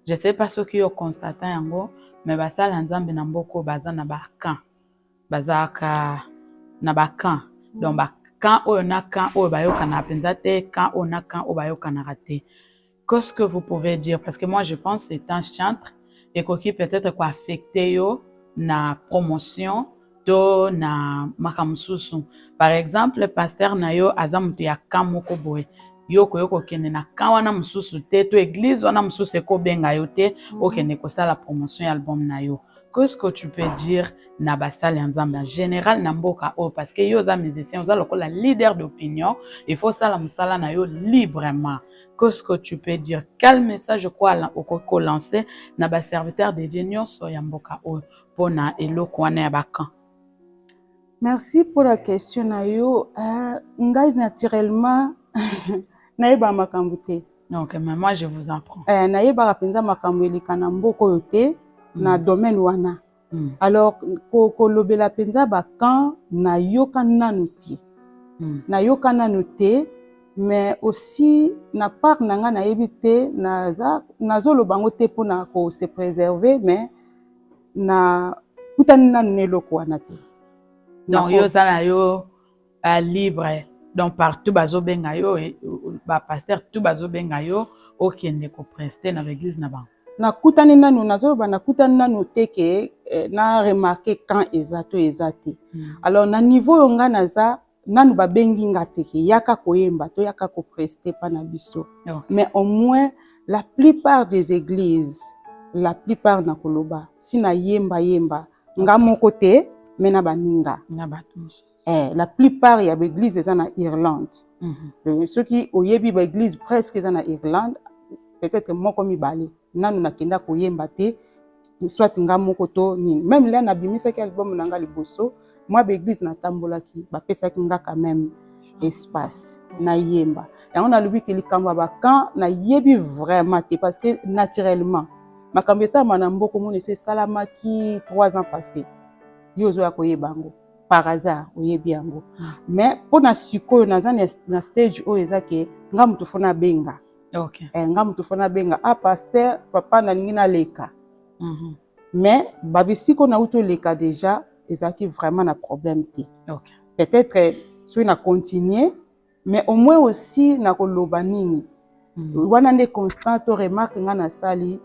Je sais pas ce qui yo constatant yango, mais basala Nzambe na mboko baza na ba camp. Bazaka na ba camp. Donc ba camp oyo na camp oyo bayoka na penza te, camp oyo na camp oyo bayoka na raté. Qu'est-ce que vous pouvez dire? Parce que moi je pense que c'est un chantre et qui peut-être quoi affecter yo na promotion do na makamsusu. Par exemple, le pasteur na yo azamutu ya kamoko boy. Yoko kene na kawana mususu te to église wana mususu eko benga yo te okene ko sala promotion ya album na yo. Qu'est-ce que tu peux dire na basali Nzambe en général na mboka o parce que yo za musicien oza lokola leader d'opinion, il faut sala musala na yo librement. Qu'est-ce que tu peux dire? Quel message quoi oko lancer na ba serviteur de Dieu nyonso ya mboka o pona eloko wana ya bakan? Merci pour la question nayo. Ngai naturellement naïba makambo te. Donc mais moi je vous en prends. Naïba penza makambo elika na mboko yo te na domaine wana. Alors ko lobela penza bakan na yoka nanu te. Na yoka nanu te, mais aussi na part nanga na yebite nazo lobango te pona ko se préserver, mais na kutani nanu neloko wana te. Donc yo sala yo libre. Donc partout bazo benga yo ba pasteur tout bazo benga yo okende ko prester na l'église na ba. Na kutani nanu nazo ba na kutani nanu te ke na remarquer quand ezate. Alors na niveau yo nga naza nanu ba bengi nga te ke yaka koyemba to yaka ko prester pa na biso. Mais au moins la plupart des églises, la plupart na koloba si na yemba nga mon côté mena baninga na batunso. La plupart ya l'église eza na Irlande. Ceux qui oyebi ba église presque eza na Irlande, peut-être moko mibale nanu nakenda koyemba te soit nga moko to ni même là na bimisa ki album nanga liboso moi ba église na tambolaki ba pesaki nga quand même espace na yemba. Yango na lobi ke likambo ba quand na yebi vraiment te parce que naturellement makambo ça mana mboko moni c'est salamaki 3 ans passés. Yozo ya koyebango par hasard oyebi yango. Mais pona sikoyo naza na stage o ezake nga mutu fona benga. OK. Nga mutu fona benga pasteur papa na ngina leka. Mais babisiko na uto leka déjà ezaki vraiment na problème te. OK. Peut-être si on a continué, mais au moins aussi na koloba nini. Wana nde constant to remarque nga na sali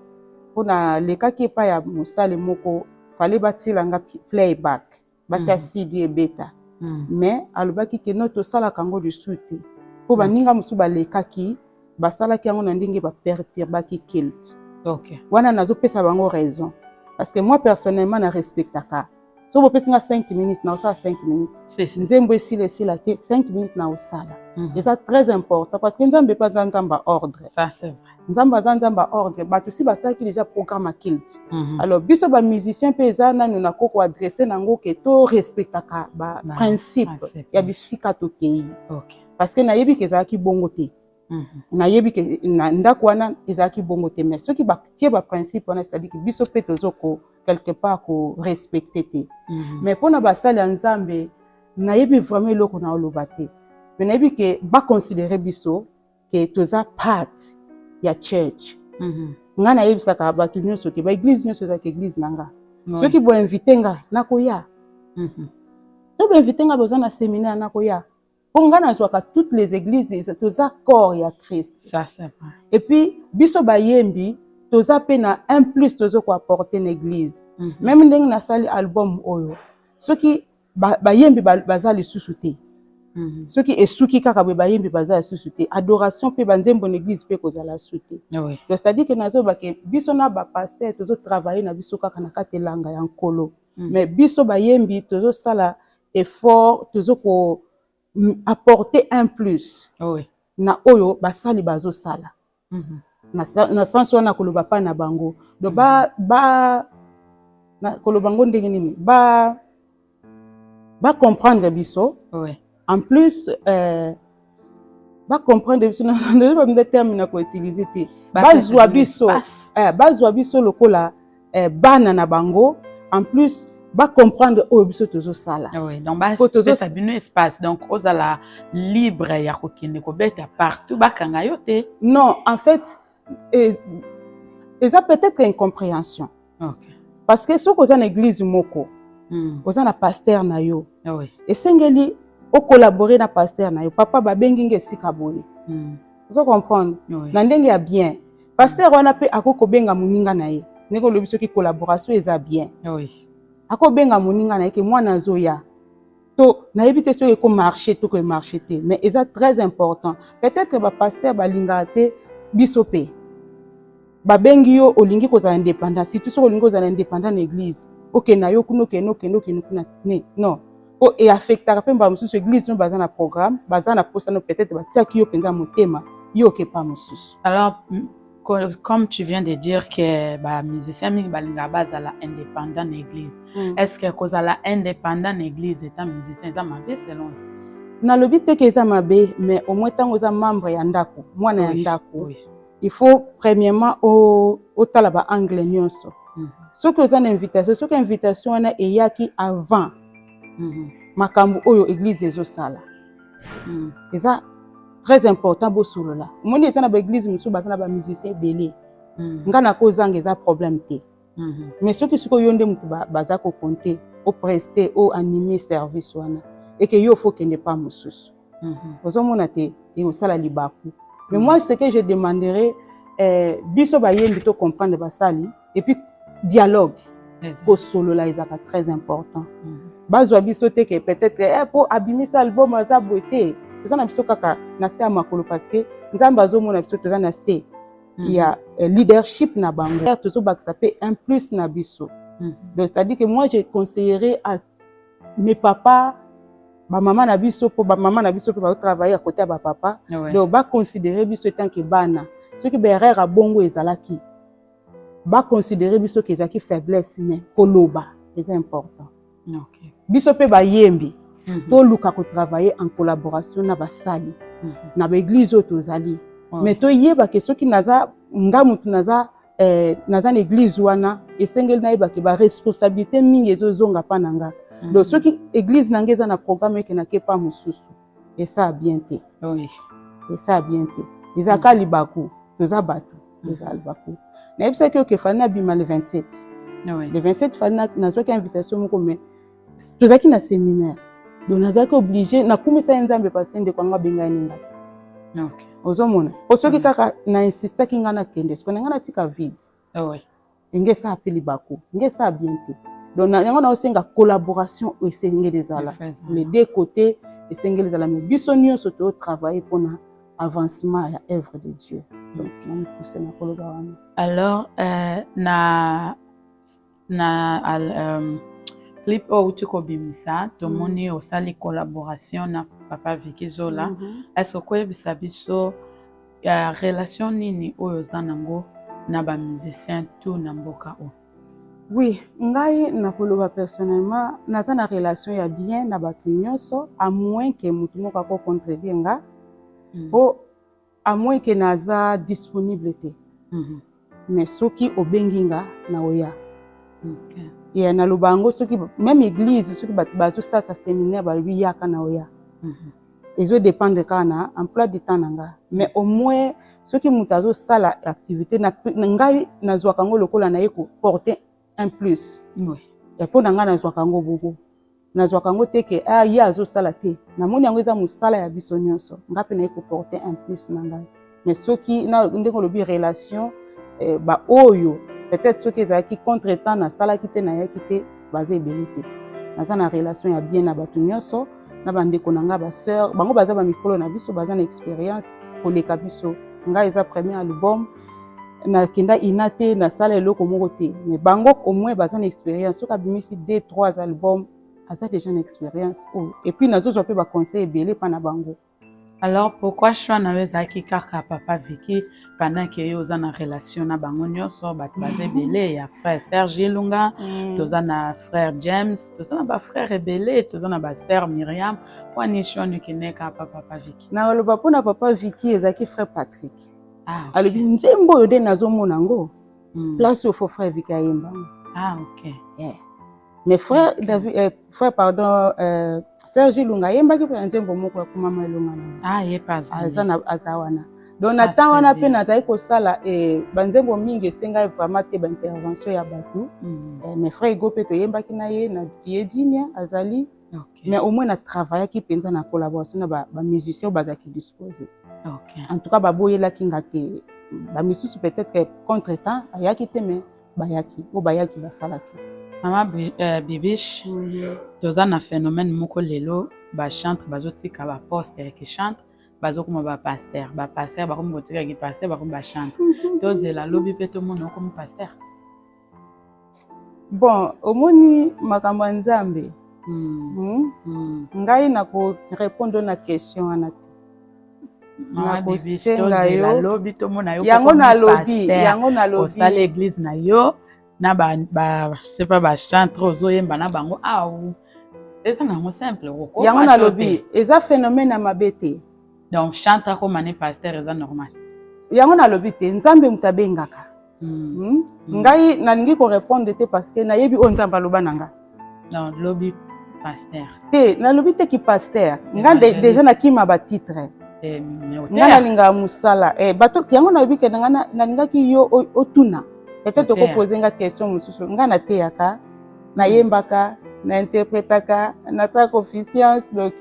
pona leka ki pa ya musale moko fallait batila nga playback. Batia CD et beta. Mais alobaki ke noto sala kango de soute. Po baninga musu balekaki basalaki yango na ndenge ba perturbaki kilt. OK. Wana nazo pesa bango raison parce que moi personnellement na respectaka. So bo pesa 5 minutes na osala 5 minutes. Nzembo esile sila te 5 minutes na osala. Et ça très important parce que nzambe pas nzamba ordre. Ça c'est vrai. Nzamba ordre bato si basaki déjà programme à kilt. Alors biso ba musicien pesa na nous na koko adresser nango ke to respectaka ba principe ya bisika to kei. OK. Parce que na yebi ke zaki bongo te. Na yebi ke na ndako wana ezaki bongo te, mais ceux qui ba tie ba principe wana c'est-à-dire que biso pe tozoko quelque part ko respecter te. Mais pona basali Nzambe na yebi vraiment loko na oloba te. Mais na yebi ke ba considérer biso que toza part ya church. Nga na yebisaka bato nyonso te ba église nyonso ezaka église nanga. Soki bo invité nga nakoya. So bo invité nga boza na séminaire nakoya. Pour nga nazwaka toutes les églises toza corps ya Christ. Ça c'est vrai. Et puis biso bayembi toza pe na un plus tozo ko apporter l'église. Même ndenge na sali album oyo. Soki bayembi baza lisusu te. Soki esuki kaka be bayembi baza lisusu te. Adoration pe banzembo l'église pe kozala suté. Oui. Donc c'est-à-dire que nazo ba ke biso na ba pasteur tozo travailler na biso kaka na katelanga ya nkolo. Mais biso bayembi tozo sala effort tozo ko apporter un plus. Oui. Na oyo basali bazo sala. Na sens wana koloba pa na bango. Donc na kolobango ndenge nini ba comprendre biso. Oui. En plus ba comprendre biso na terme na ko utiliser te. Bazwa biso lokola bana na bango. En plus ba comprendre o biso tozo sala. Oui, donc ba ça bino espace donc ozala libre ya kokende ko beta partout ba kanga yo te. Non, en fait ça peut-être une compréhension. OK. Parce que ce qu'on a église moko, on a pasteur na yo. Oui. Et sengeli o collaborer na pasteur na yo. Papa ba bengi ngesika boye. Vous comprenez? Na ndenge ya bien. Pasteur wana pe akoko benga muninga na ye. Ce n'est que le biso ki collaboration eza bien. Oui. Ako benga muninga na ye ke mwana zoya. To na yebite so ko marcher to ko marcher te. Mais eza très important. Peut-être ba pasteur ba linga te biso pe. Babengi yo olingi kozala indépendant. Si tu so olingi kozala indépendant na église. OK na yo kuno keno ne. Non. O et affectera pe ba mususu église no bazana programme, bazana posa no peut-être ba tiaki yo penza motema, yo ke pa mususu. Alors comme tu viens de dire que ba musicien mingi balinga bazala indépendant na église. Est-ce que kozala indépendant na église étant musicien za mabe selon na lobi te ke za mabe mais au moins tango za membre ya ndako, mwana ya ndako. Il faut premièrement au talaba anglais nyonso. Ce que vous avez invitation, ce que invitation na eyaki avant. Makambo oyo église ezo sala. Et ça très important bo solo la. Moni eza na ba église musu bazana ba musicien belé. Ngana ko zanga eza problème te. Mais ce que suko yonde mutu baza ko compter, au prester, au animer service wana et que yo faut qu'il n'est pas mususu. Ozo mona te e o sala libaku. Mais moi ce que je demanderais biso ba yembi to comprendre basali et puis dialogue. Bo solo la ezaka très important. Bazwa biso te que peut-être pour abimisa album aza beauté. Toza na biso kaka na se makolo parce que nzamba zo mona biso toza na se. Il y a leadership na bango. Tozo bakisa pe un plus na biso. Donc c'est-à-dire que moi je conseillerais à mes papas ba maman na biso pour ba maman na biso pour travailler à côté ba papa. Donc ba considérer biso tant que bana. Ce qui berrer a bongo ezalaki. Ba considérer biso que ezaki faiblesse mais koloba, c'est important. OK. Biso pe ba yembi. To luka ko travailler en collaboration na basali. Na ba église otozali. Mais to yeba que ce qui naza ngamutu naza naza na église wana esengeli na yeba ke ba responsabilité mingi ezozonga pa nanga. Donc ce qui église nangeza na programme ke na ke pa mususu. Et ça bien te. Oui. Et ça bien te. Ezaka libaku, toza batu, ezaka libaku. Na yebisa ke fana bima le 27. Oui. Le 27 fana nazwaki invitation moko mais tozaki na séminaire. Donc nazaki obligé na kumisa nzambe parce que ndeko nga benga ninga. OK. Ozomona. Osoki kaka na insista ki ngana kende, parce que ngana tika vide. Oui. Ngesa apeli bako, ngesa bien te. Donc yango na osenga collaboration au sengeli ezala. Les deux côtés esengeli ezala mais biso nyonso to travailler pour na avancement ya œuvre de Dieu. Donc on pousse na koloba wana. Alors clip ou tu kobimisa to moni osali collaboration na papa Vicky Zola. Est-ce que koyebisa biso ya relation nini oyo zanango na ba musicien tout na mboka o? Oui, ngai na koloba personnellement naza na relation ya bien na batu nyonso à moins que mutu moko ako contredire nga. O à moins que naza disponible te. Mais soki obengi nga na oya. OK. Et na lobango soki même église soki bazo ça séminaire ba yaka na oya. ezo dépendre kaka na emploi du temps na nga mais au moins soki moto azosala activité na ngai nazwaka yango lokola na ye porter un plus mpo na ngai nazwaka yango beaucoup nazwaka yango te ke ye azosala te namoni yango eza mosala ya biso nyonso nga mpe na ye porter un plus na ngai mais soki ndenge olobi relation baoyo peut-être soki ezalaki contre temps nasalaki te nayaki te baza ebele te naza na relation ya bien na bato nyonso na bandeko na nga basœur bango baza bamikolo na biso baza na expérience koleka biso ngai eza premier album nakenda ina te nasala eloko moko te mais bango au moins baza na expérience soki abimisi 2-3 albums aza déjà na expérience et puis nazozwa mpe baconseil ebele mpa na bango. Alors pourquoi choix na ezalaki kaka papa Vicky pendant que yo oza na relation na bango nyonso bato baza ebele ya frère Serge Ilunga toza na frère James toza na bafrère ebele toza na basœur Myriam wani choix nikene kaka papa Vicky nakoloba mpona papa Vicky ezalaki frère Patrick alobi nzembo oyo nde nazomona yango place oyo fo frère Vicky ayemba mais frère David frère pardon Serge Ilunga ayembaki mpe na nzembo moko ya komama elonga na aza wana donc na temps wana mpe nazali kosala banzembo mingi esengai vraiment te baintervention ya bato mais frère Ego mpe toyembaki na ye na Diedinia azali mais au moins na travaillaki mpenza na collaboration na bamusicien oyo bazalaki disposé en tout cas baboyelaki nga te bamisusu peut-être contre temps ayaki te mais bayaki oyo bayaki basalaki. Mama Bibiche, toza na phénomène moko lelo ba chantre bazotika ba poster qui chante bazokoma ba pasteur bakomi botika ki pasteur bakomi ba chante tozela lobi pe to mona komi pasteur. Bon omoni makambo ya Nzambe ngai na ko répondre na question wana Mama Bibiche tozela lobi to mona yo yango na lobi osala église na yo na c'est pas ba chantre ozoyemba na bango eza nango simple yango na lobi eza phénomène ya mabe te donc chantre comme ne pasteur eza normal yango na lobi te Nzambe moto abengaka ngai nalingi ko répondre te parce que nayebi oyo Nzambe aloba na nga non lobi pasteur te na lobi te ki pasteur nga déjà nakima ba titre nga nalinga musala bato yango na lobi ke nalingaki yo otuna peut-être okopose nga question mosusu nga nateyaka nayembaka nainterprétaka nasala confiance donc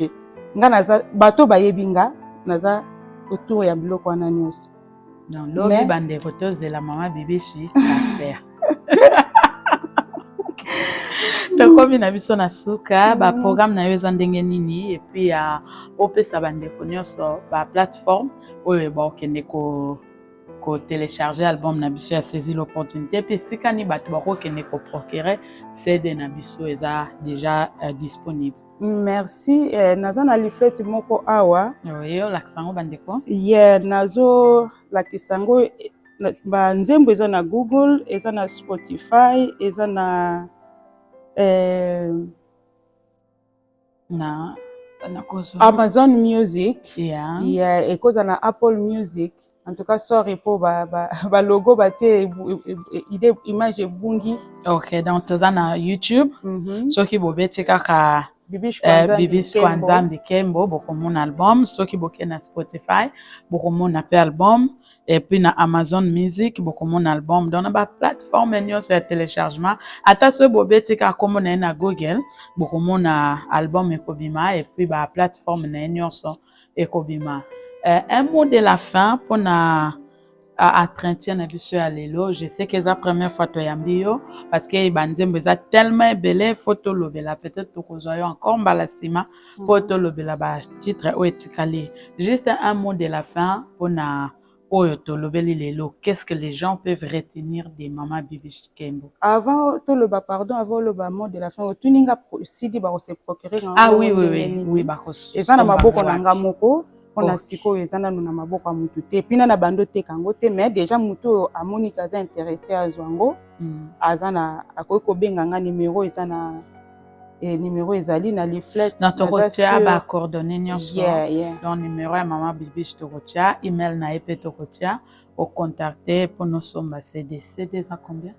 nga naza bato bayebi nga naza autour ya biloko wana nyonso donc lobi bandeko tozela Mama Bibiche pasteur tokomi na biso na suka baprogramme na yo eza ndenge nini et puis opesa bandeko nyonso baplateforme oyo bakokende ko télécharger album na biso ya saisi l'opportunité puis sikani bato bakokende ko procurer CD na biso eza déjà disponible. Merci naza na leaflet moko awa yo lakisa yango bandeko nazo lakisa yango banzembo eza na Google eza na Spotify eza na Amazon Music ekoza na Apple Music. En tout cas, sorry pour ba logo batie idée image ebungi. OK, donc toza na YouTube. Soki bobeti kaka Bibiche kwa Nzambe Kembo bokomona album, soki boke na Spotify bokomona pe album et puis na Amazon Music bokomona album dans ba plateforme nyonso ya téléchargement ata so bobeti kaka komona na Google bokomona album ekobima et puis ba plateforme na nyonso ekobima. Un mot de la fin pour na entretien na biso ya lelo. Je sais que c'est la première fois to yambio parce que banzembo eza tellement belé photo lobela peut-être to kozoyo encore mbalasima photo lobela ba titre o etikali. Juste un mot de la fin pour na oyo to lobeli lelo. Qu'est-ce que les gens peuvent retenir de Mama Bibiche Kembo? Avant to le pardon avant le mot de la fin otuninga sidi ba se procurer oui ba ko. Eza na maboko na nga moko on a siko ezana na maboko ya mutu te pina na bando te kango te mais déjà mutu amoni kaza intéressé à zwango azana akoki kobenga nga numéro ezana numéro ezali na leaflet na tokotia ba coordonnées nyonso donc numéro ya Mama Bibiche tokotia email na epe tokotia au contacter pour nos somba CD ça combien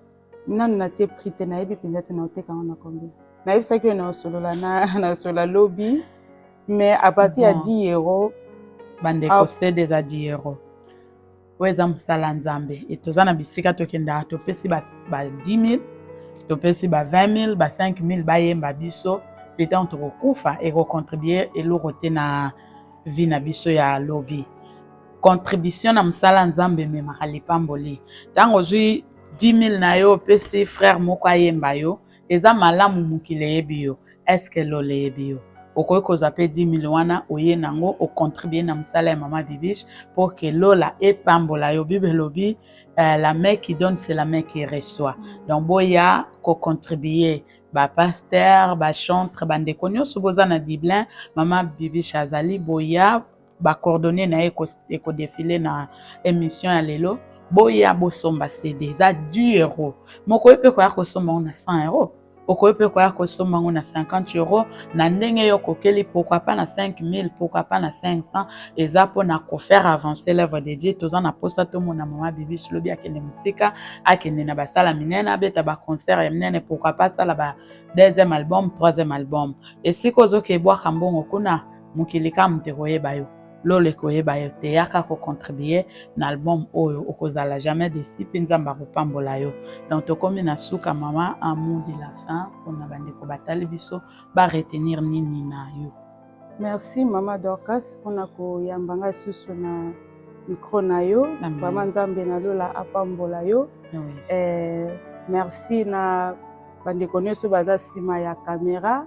nanu na tie prix te na yebi pinza te na oteka na combien na yebi saki na solola na sola lobby mais à partir ya 10 euros bandeko c'est déjà 10 euros. Weza msala nzambe et tozana bisika tokenda topesi ba 10 000 topesi ba 20 000 ba 5 000 bayemba biso peut-être tokokufa et recontribuer eloko te na vie na biso ya lobby. Contribution na msala nzambe memaka lipamboli ntango ozwi 10 000 na yo opesi frère moko ayemba yo eza malamu mokili eyebi yo eske lolo eyebi yo okoki kozwa mpe 10 000 wana oye nango ocontribue na mosala ya mama Bibiche pour que lola epambola yo. Bible elobi la main qui donne c'est la main qui reçoit. Donc boya kocontribue bapasteur bachantre bandeko nyonso boza na Dublin mama Bibiche azali boya bacoordonné na ekodefile na émission ya lelo boya bosomba CD eza 10 euros mokoyi mpe koya kosomba ngo na 100 euros okoyi mpe koya kosomba ngo na 50 euros na ndenge yo kokeli pourquoi pas na 5 000 pourquoi pas na 500 eza mpona kofaire avancer l'œuvre de Dieu. Toza na posa tomona mama Bibiche lobi akende mosika akende na basala minene abeta baconcert ya minene pourquoi pas sala ba 2e album 3e album esika ozoki ebwaka mbongo kuna mokili ka moto koyeba yo lolo ekoyeba yo te yaka kocontribue na album oyo okozala jamais desi mpe nzambe akopambola yo. Donc tokomi na suka mama un mot de la fin mpona bandeko batali biso baretenir nini na yo. Merci mama Dorcas mpona koyamba ngai susu na micro na yo mama nzambe na lola apambola yo. Merci na bandeko nyonso baza nsima ya kamera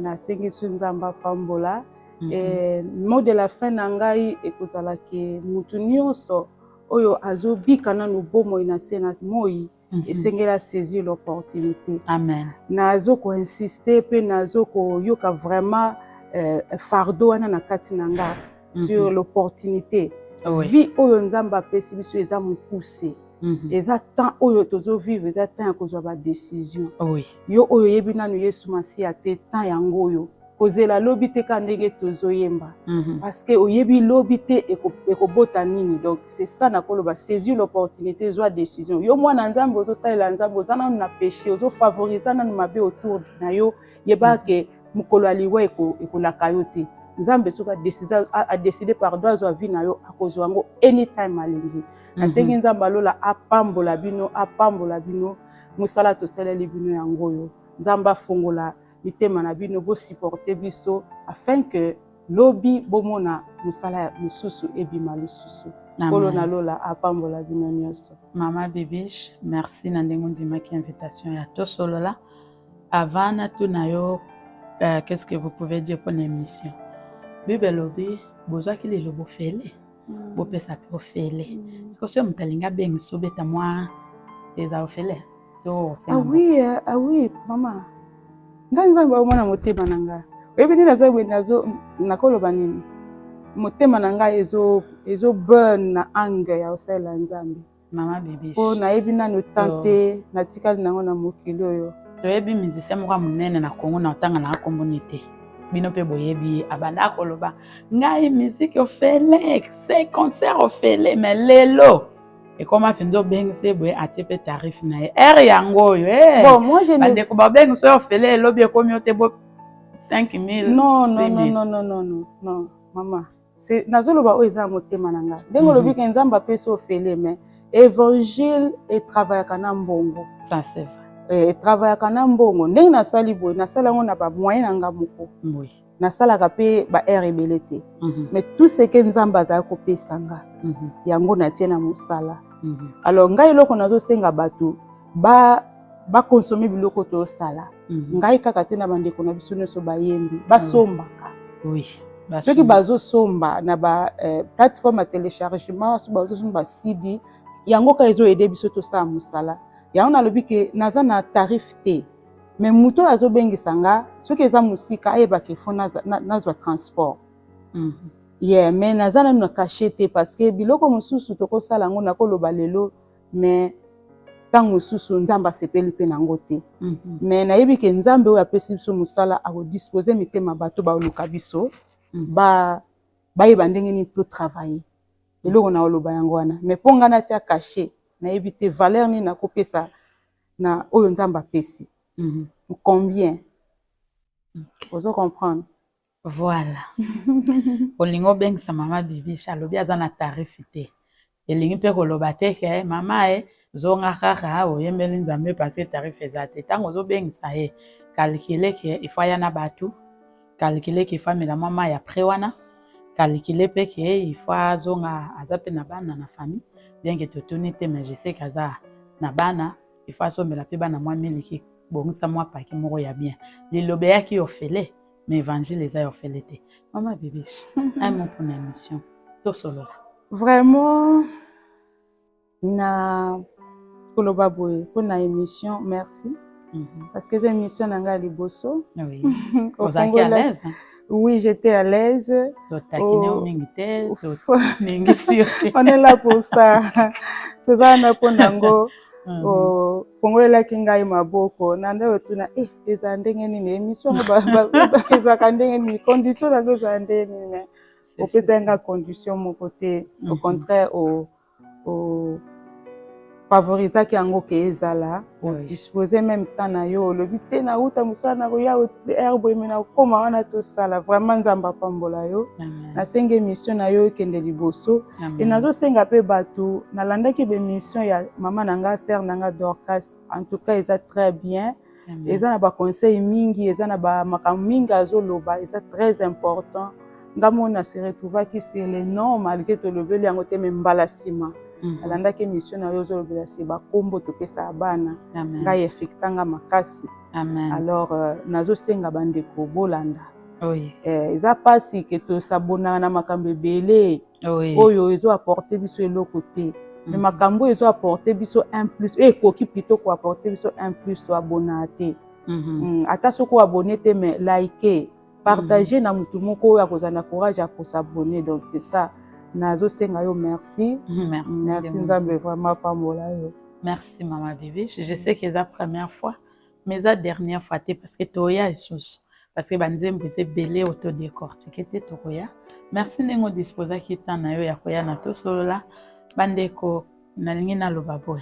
nasengi su nzambe apambola. Mot de la fin na ngai ekozala ke mutu nyonso oyo azobika nanu bomoi na se na moi esengela saisir l'opportunité. Amen. Nazo koinsister mpe nazo koyoka vraiment fardeau wana na kati na nga sur l'opportunité. Vie oyo nzambe apesi biso eza mokuse eza temps oyo tozovivre eza temps ya kozwa badécision. Yo oyo yebi nanu Yesu Masiya te temps yango oyo kozela lobi te ka ndenge tozoyemba parce que oyebi lobi te ekobota nini. Donc c'est ça nakoloba saisir l'opportunité zwa décision. Yo mwana nzambe ozosalela nzambe oza nanu na péché ozofavoriza nanu mabe autour na yo yeba ke mokolo ya liwa ekolaka yo te. Nzambe soki adécide pardon azwa vie na yo akozwa yango anytime alingi. Nasengi nzambe alola apambola bino mosala tosaleli bino yango oyo nzambe afongola mitema na bino bo supporter biso afin que lobi bomona musala mususu ebima lisusu. Kolo na lola apambola bino nyonso. Mama Bibiche, merci na ndenge ndimaki invitation ya tosolola. Avant na tuna yo qu'est-ce que vous pouvez dire pour l'émission? Bible lobi bozaki lelo bofele. Bopesa pe ofele. Siko sio mtalinga bengi sobeta mwa eza ofele. Ah oui mama. Nzambe omona motema na nga oyebi nini nazabwe nakoloba nini motema na nga ezo burn na anger ya osalela nzambe mama Bibiche po nayebi nano tante natikali nango na mokili oyo toyebi musicien moko monene na Congo na otanga na akomboni te bino mpe boyebi abanda akoloba ngai musique ofele se concert ofele mais lelo et comme a fait bien c'est boy a type tarif na er yango yo bon moi je ne ko ba ben so ofele lobby comme yote bo 5 000 non maman c'est nazoloba o eza motema na nga dengo lobi ke nzamba peso ofele mais évangile et travail kana mbongo ça c'est vrai travail kana mbongo ndenge na sali boy na sala ngo na ba moyen na nga moko oui na sala ka pe ba rebelité mais tout ce que nzamba za ko pesa nga yango na tie na musala. Alors ngai loko nazo senga bato ba consommer biloko to sala ngai kaka te na bandeko na biso nyonso bayembi basombaka oui ceux qui bazo somba na ba plateforme à téléchargement so bazo somba CD yango ka ezo aider biso to sa musala yango na lobi ke naza na tarif te mais muto azo bengisa nga soki eza musika ayeba ke fo nazwa transport yeah mais nazana na cachete parce que biloko mususu toko sala ngo na koloba lelo mais tant mususu nzamba sepeli pe nango te mais nayebi ke nzambe oyo apesi biso musala ako disposer mitema bato ba oluka biso ba yeba ndenge ni to travailler eloko na oloba yango wana mais ponga na tia caché nayebi te valeur ni na kopesa na oyo nzamba pesi combien ozo comprendre Voilà. Olingo bengisa mama Bibiche alobi aza na tarifi te. Elingi mpe koloba te ke mama zonga kaka oyembeli nzambe parce tarifi eza te. Ntango ozobengisa ye calcule ke ifo aya na bato, calcule ke ifo amela mama ya pre wana, calcule mpe ke ifo azonga aza mpe na bana na famille bien ke totuni te mais je sais ke aza na bana ifo asomela mpe bana mwa miliki bongisa mwa paki moko ya bien. Lilobe yaki ofele mais évangile eza ofele te. Maman Bibiche, un mot pour l'émission. Tout solo. Vraiment, na koloba boye pour na émission, merci. Parce que cette émission nanga liboso. Oui. Vous êtes à l'aise? Oui, j'étais à l'aise. On est là pour ça. C'est ça na ponango. Fongolela kingai maboko nanda otuna eza ndenge nini émission eza kandenge ni condition na go za ndenge ni au pesa condition mon côté au contraire au favoriser ki yango ke ezala au disposer même temps na yo le but na uta musana ko ya herbe mena koma wana to sala vraiment nzamba pambola yo na senga émission na yo kende liboso et nazo senga pe batu na landaki be émission ya mama nanga sœur nanga Dorcas en tout cas eza très bien eza na ba conseil mingi eza na ba makambo mingi azoloba eza très important ngamona se retrouva ki c'est le nom malgré to lobeli yango te mbala sima alandaki émission na yo zolobela se ba kombo to pesa bana ngai effectanga makasi alors nazo senga bandeko bolanda eza pasi ke to sabona na makambo ebele oyo ezo apporter biso eloko te mais makambo ezo apporter biso un plus ekoki plutôt ko apporter biso un plus to abona te ata soko abonné te mais liker partager na mutu moko oyo akozana courage ya ko s'abonner donc c'est ça. Nazo senga yo merci. Merci nzambe vraiment pambola yo. Merci maman Bibiche. Je sais que c'est la première fois mais la dernière fois parce que toya esusu parce que banzembo c'est belé auto décortiquer te toya. Merci nengo disposa ki tana yo ya koya na to solola bandeko nalingi na loba boy.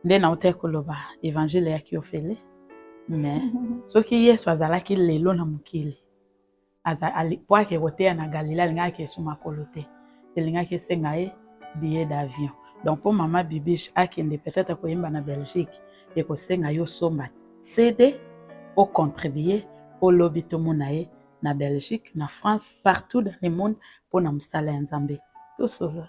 Nde na uta koloba évangile ya ki ofele mais soki Yesu azalaki lelo na mokili azali poa ke koteya na Galilée alingaki esuma kolote. Elingaki esenga ye billet d'avion. Donc pour maman Bibiche akende peut-être koyemba na Belgique et kosenga yo somba CD au contribuer au lobby tomona ye na Belgique, na France, partout dans le monde pour na msala ya Nzambe. Tout solo.